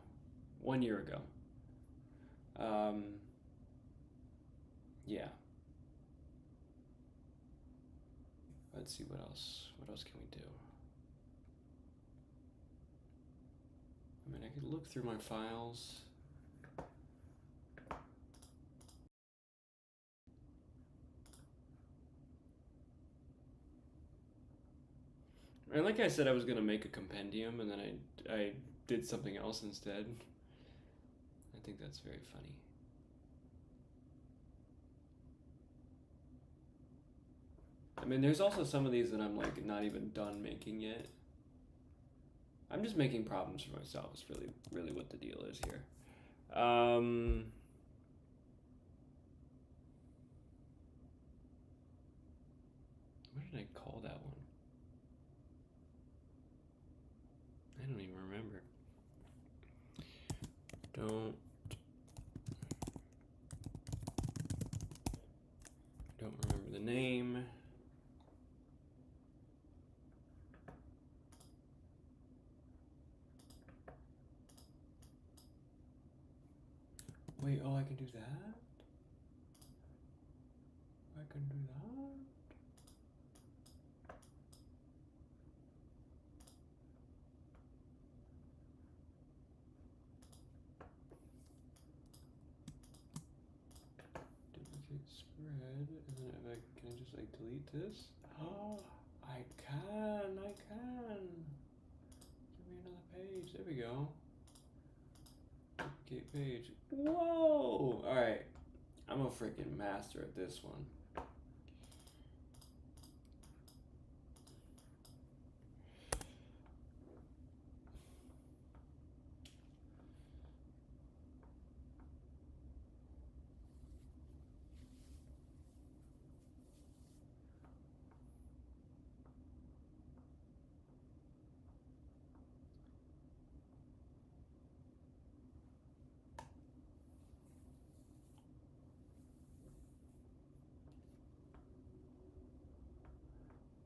[SPEAKER 1] 1 year ago. Yeah. Let's see what else. What else can we do? I mean, I could look through my files. And like I said, I was gonna make a compendium, and then I did something else instead. I think that's very funny. I mean, there's also some of these that I'm like not even done making yet. I'm just making problems for myself. Is really what the deal is here. What did I call that one? I don't even remember. Don't remember the name. Wait, oh, I can do that? I can do that? Duplicate spread, and then if I can I just like delete this? Oh, I can. Give me another page. There we go. Duplicate page. Whoa! All right, I'm a freaking master at this one.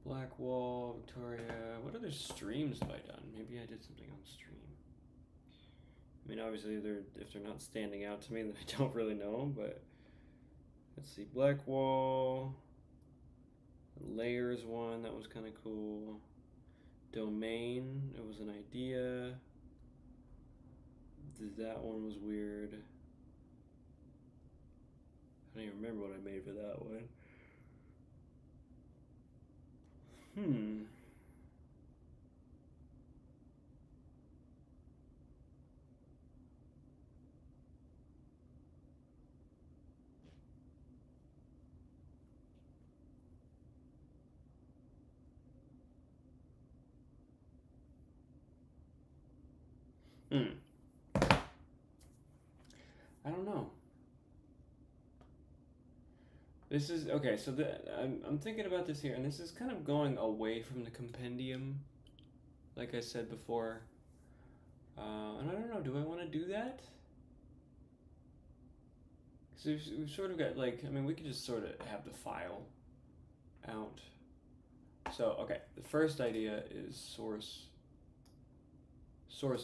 [SPEAKER 1] Black Wall, Victoria. What other streams have I done? Maybe I did something on stream. I mean, obviously, if they're not standing out to me, then I don't really know them, but let's see. Black Wall. Layers one, that was kind of cool. Domain, it was an idea. That one was weird. I don't even remember what I made for that one. I don't know. This is okay. So I'm thinking about this here, and this is kind of going away from the compendium, like I said before. And I don't know. Do I want to do that? Because we've sort of got like, I mean, we could just sort of have the file out. So okay, the first idea is source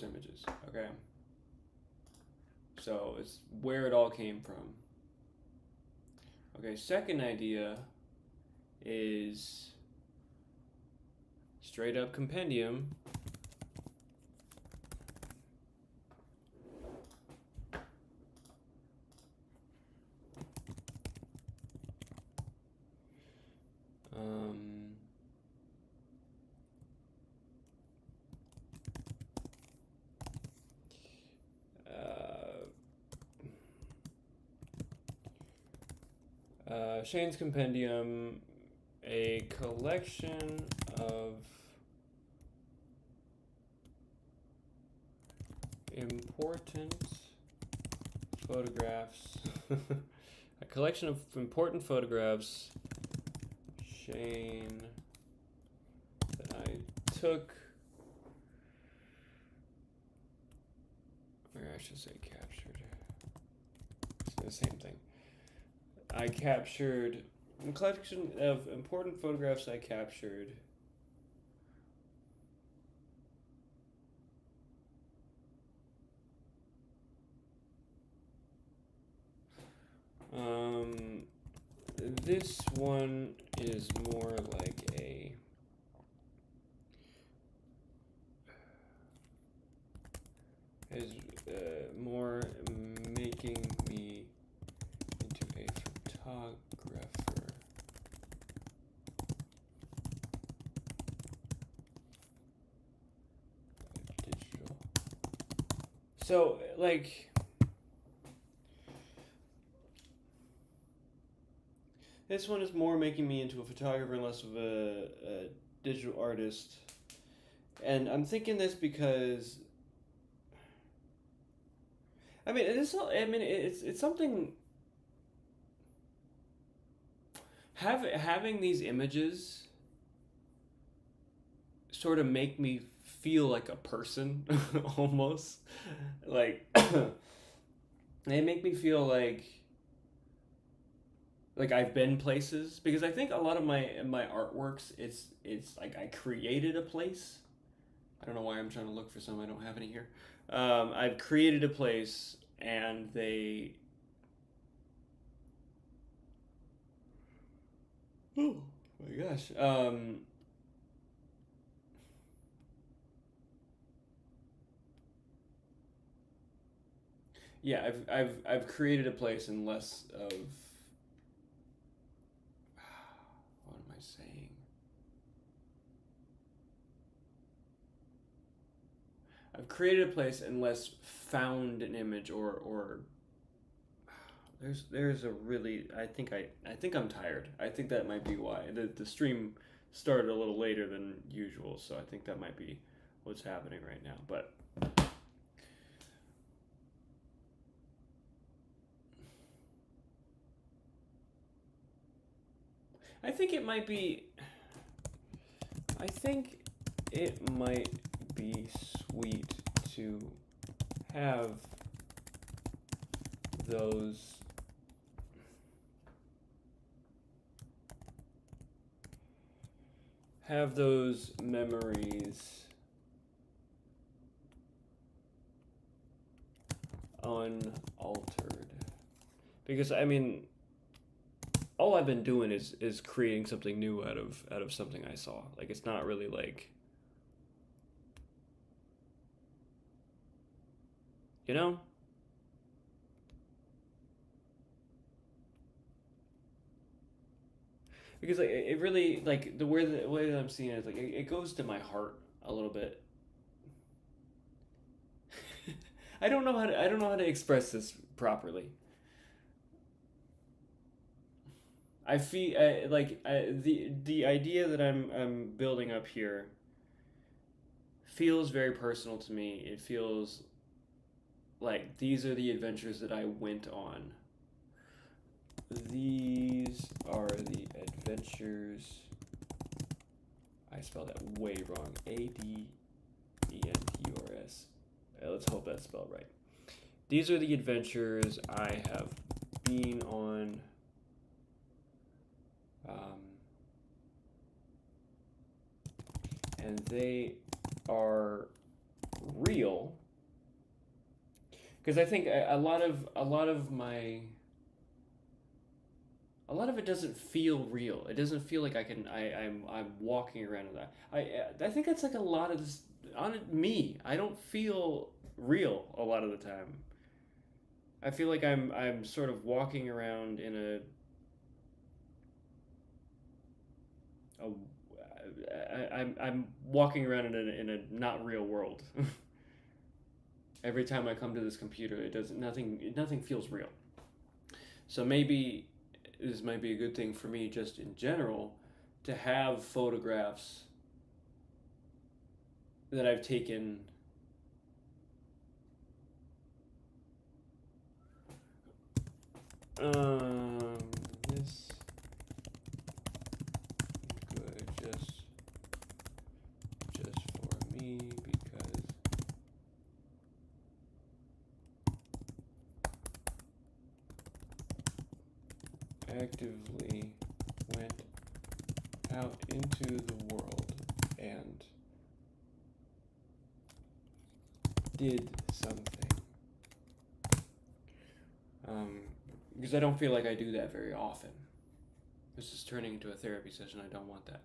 [SPEAKER 1] images. Okay. So it's where it all came from. Okay, second idea is straight up compendium. Shane's Compendium, a collection of important photographs. A collection of important photographs, Shane, that I took, or I should say captured. It's the same thing. I captured a collection of important photographs I captured. This one is more like a more making me into a photographer. Digital. So, like, this one is more making me into a photographer and less of a digital artist. And I'm thinking this because, I mean, it's something. Having these images sort of make me feel like a person, almost. Like, they make me feel like I've been places, because I think a lot of my artworks, it's like I created a place. I don't know why I'm trying to look for some. I don't have any here. I've created a place, and they Oh my gosh. Yeah, I've created a place in less of what am I saying? I've created a place and less found an image or there's a really I think I'm tired. I think that might be why. The stream started a little later than usual, so I think that might be what's happening right now. But I think it might be I think it might be sweet to have those memories unaltered. Because I mean all I've been doing is creating something new out of something I saw. Like it's not really like you know? Because like it really like the way that I'm seeing it is like it goes to my heart a little bit. I don't know how to express this properly. I feel the idea that I'm building up here feels very personal to me. It feels like these are the adventures that I went on. These are the adventures. I spelled that way wrong. Adventures. Let's hope that's spelled right. These are the adventures I have been on. And they are real because I think a lot of my a lot of it doesn't feel real. It doesn't feel like I'm walking around with that. I think that's like a lot of this on me. I don't feel real a lot of the time. I feel like I'm sort of walking around in I'm walking around in a not real world. Every time I come to this computer, it doesn't nothing feels real. So maybe this might be a good thing for me just in general to have photographs that I've taken this good just for me because actively went out into the world and did something. Because I don't feel like I do that very often. This is turning into a therapy session. I don't want that.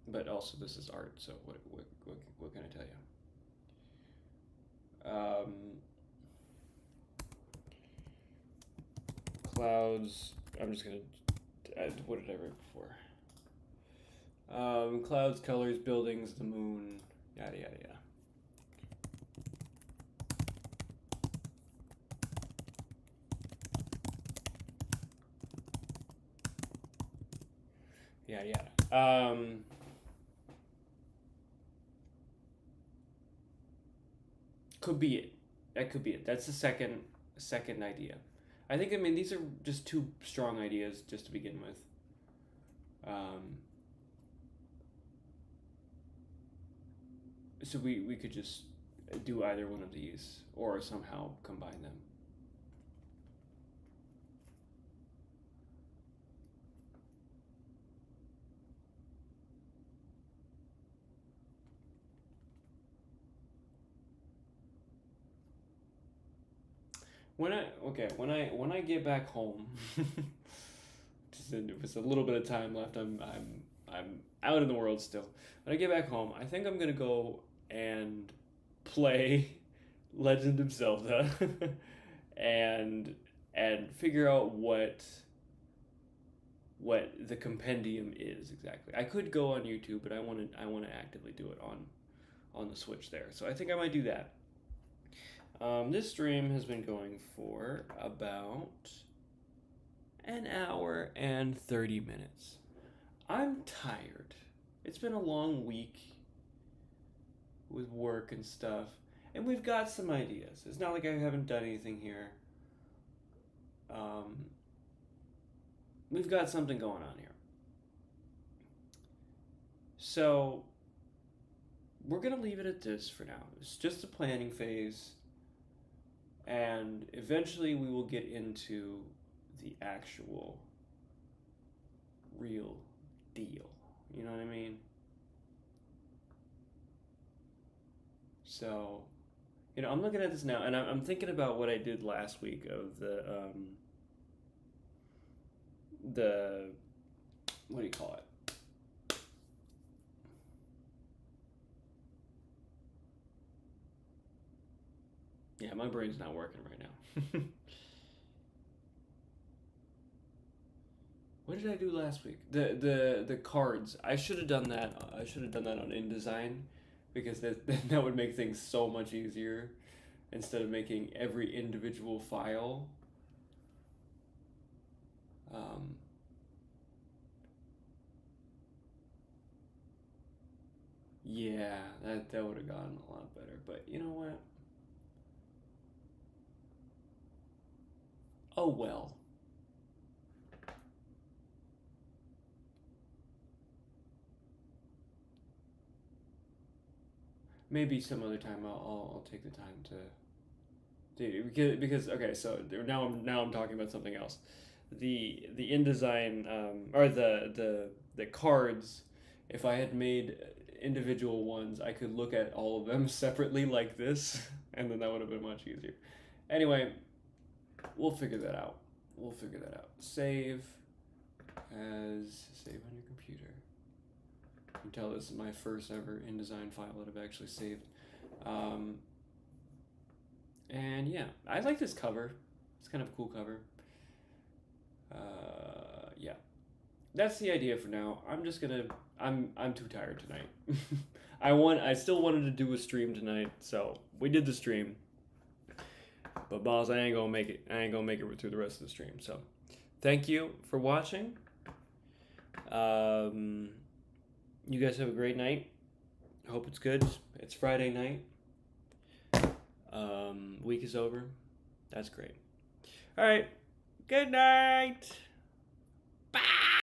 [SPEAKER 1] But also, this is art, so what can I tell you? Clouds. I'm just gonna. What did I write before? Clouds, colors, buildings, the moon, yada yada yada. Yada yada. Could be it. That could be it. That's the second idea. I think I mean these are just two strong ideas just to begin with. So we could just do either one of these or somehow combine them. When I get back home to It's a little bit of time left. I'm out in the world still. When I get back home, I think I'm gonna go and play Legend of Zelda, and figure out what the compendium is exactly. I could go on YouTube, but I want to actively do it on the Switch there. So I think I might do that. This stream has been going for about an hour and 30 minutes. I'm tired. It's been a long week with work and stuff, and we've got some ideas. It's not like I haven't done anything here. We've got something going on here. So we're gonna leave it at this for now. It's just a planning phase, and eventually we will get into the actual real deal. You know what I mean? So, I'm looking at this now, and I'm thinking about what I did last week of the what do you call it? Yeah, my brain's not working right now. What did I do last week? The cards. I should have done that. I should have done that on InDesign, because that would make things so much easier instead of making every individual file. Yeah, that would have gotten a lot better. But you know what? Oh well. Maybe some other time I'll take the time to because okay, so now I'm talking about something else. The InDesign or the cards, if I had made individual ones, I could look at all of them separately like this, and then that would have been much easier. Anyway, we'll figure that out. Save on your computer. You can tell this is my first ever InDesign file that I've actually saved. And yeah, I like this cover. It's kind of a cool cover. Yeah, that's the idea for now. I'm too tired tonight. I still wanted to do a stream tonight, so we did the stream. But boss, I ain't gonna make it. I ain't gonna make it through the rest of the stream. So, thank you for watching. You guys have a great night. I hope it's good. It's Friday night. Week is over. That's great. All right. Good night.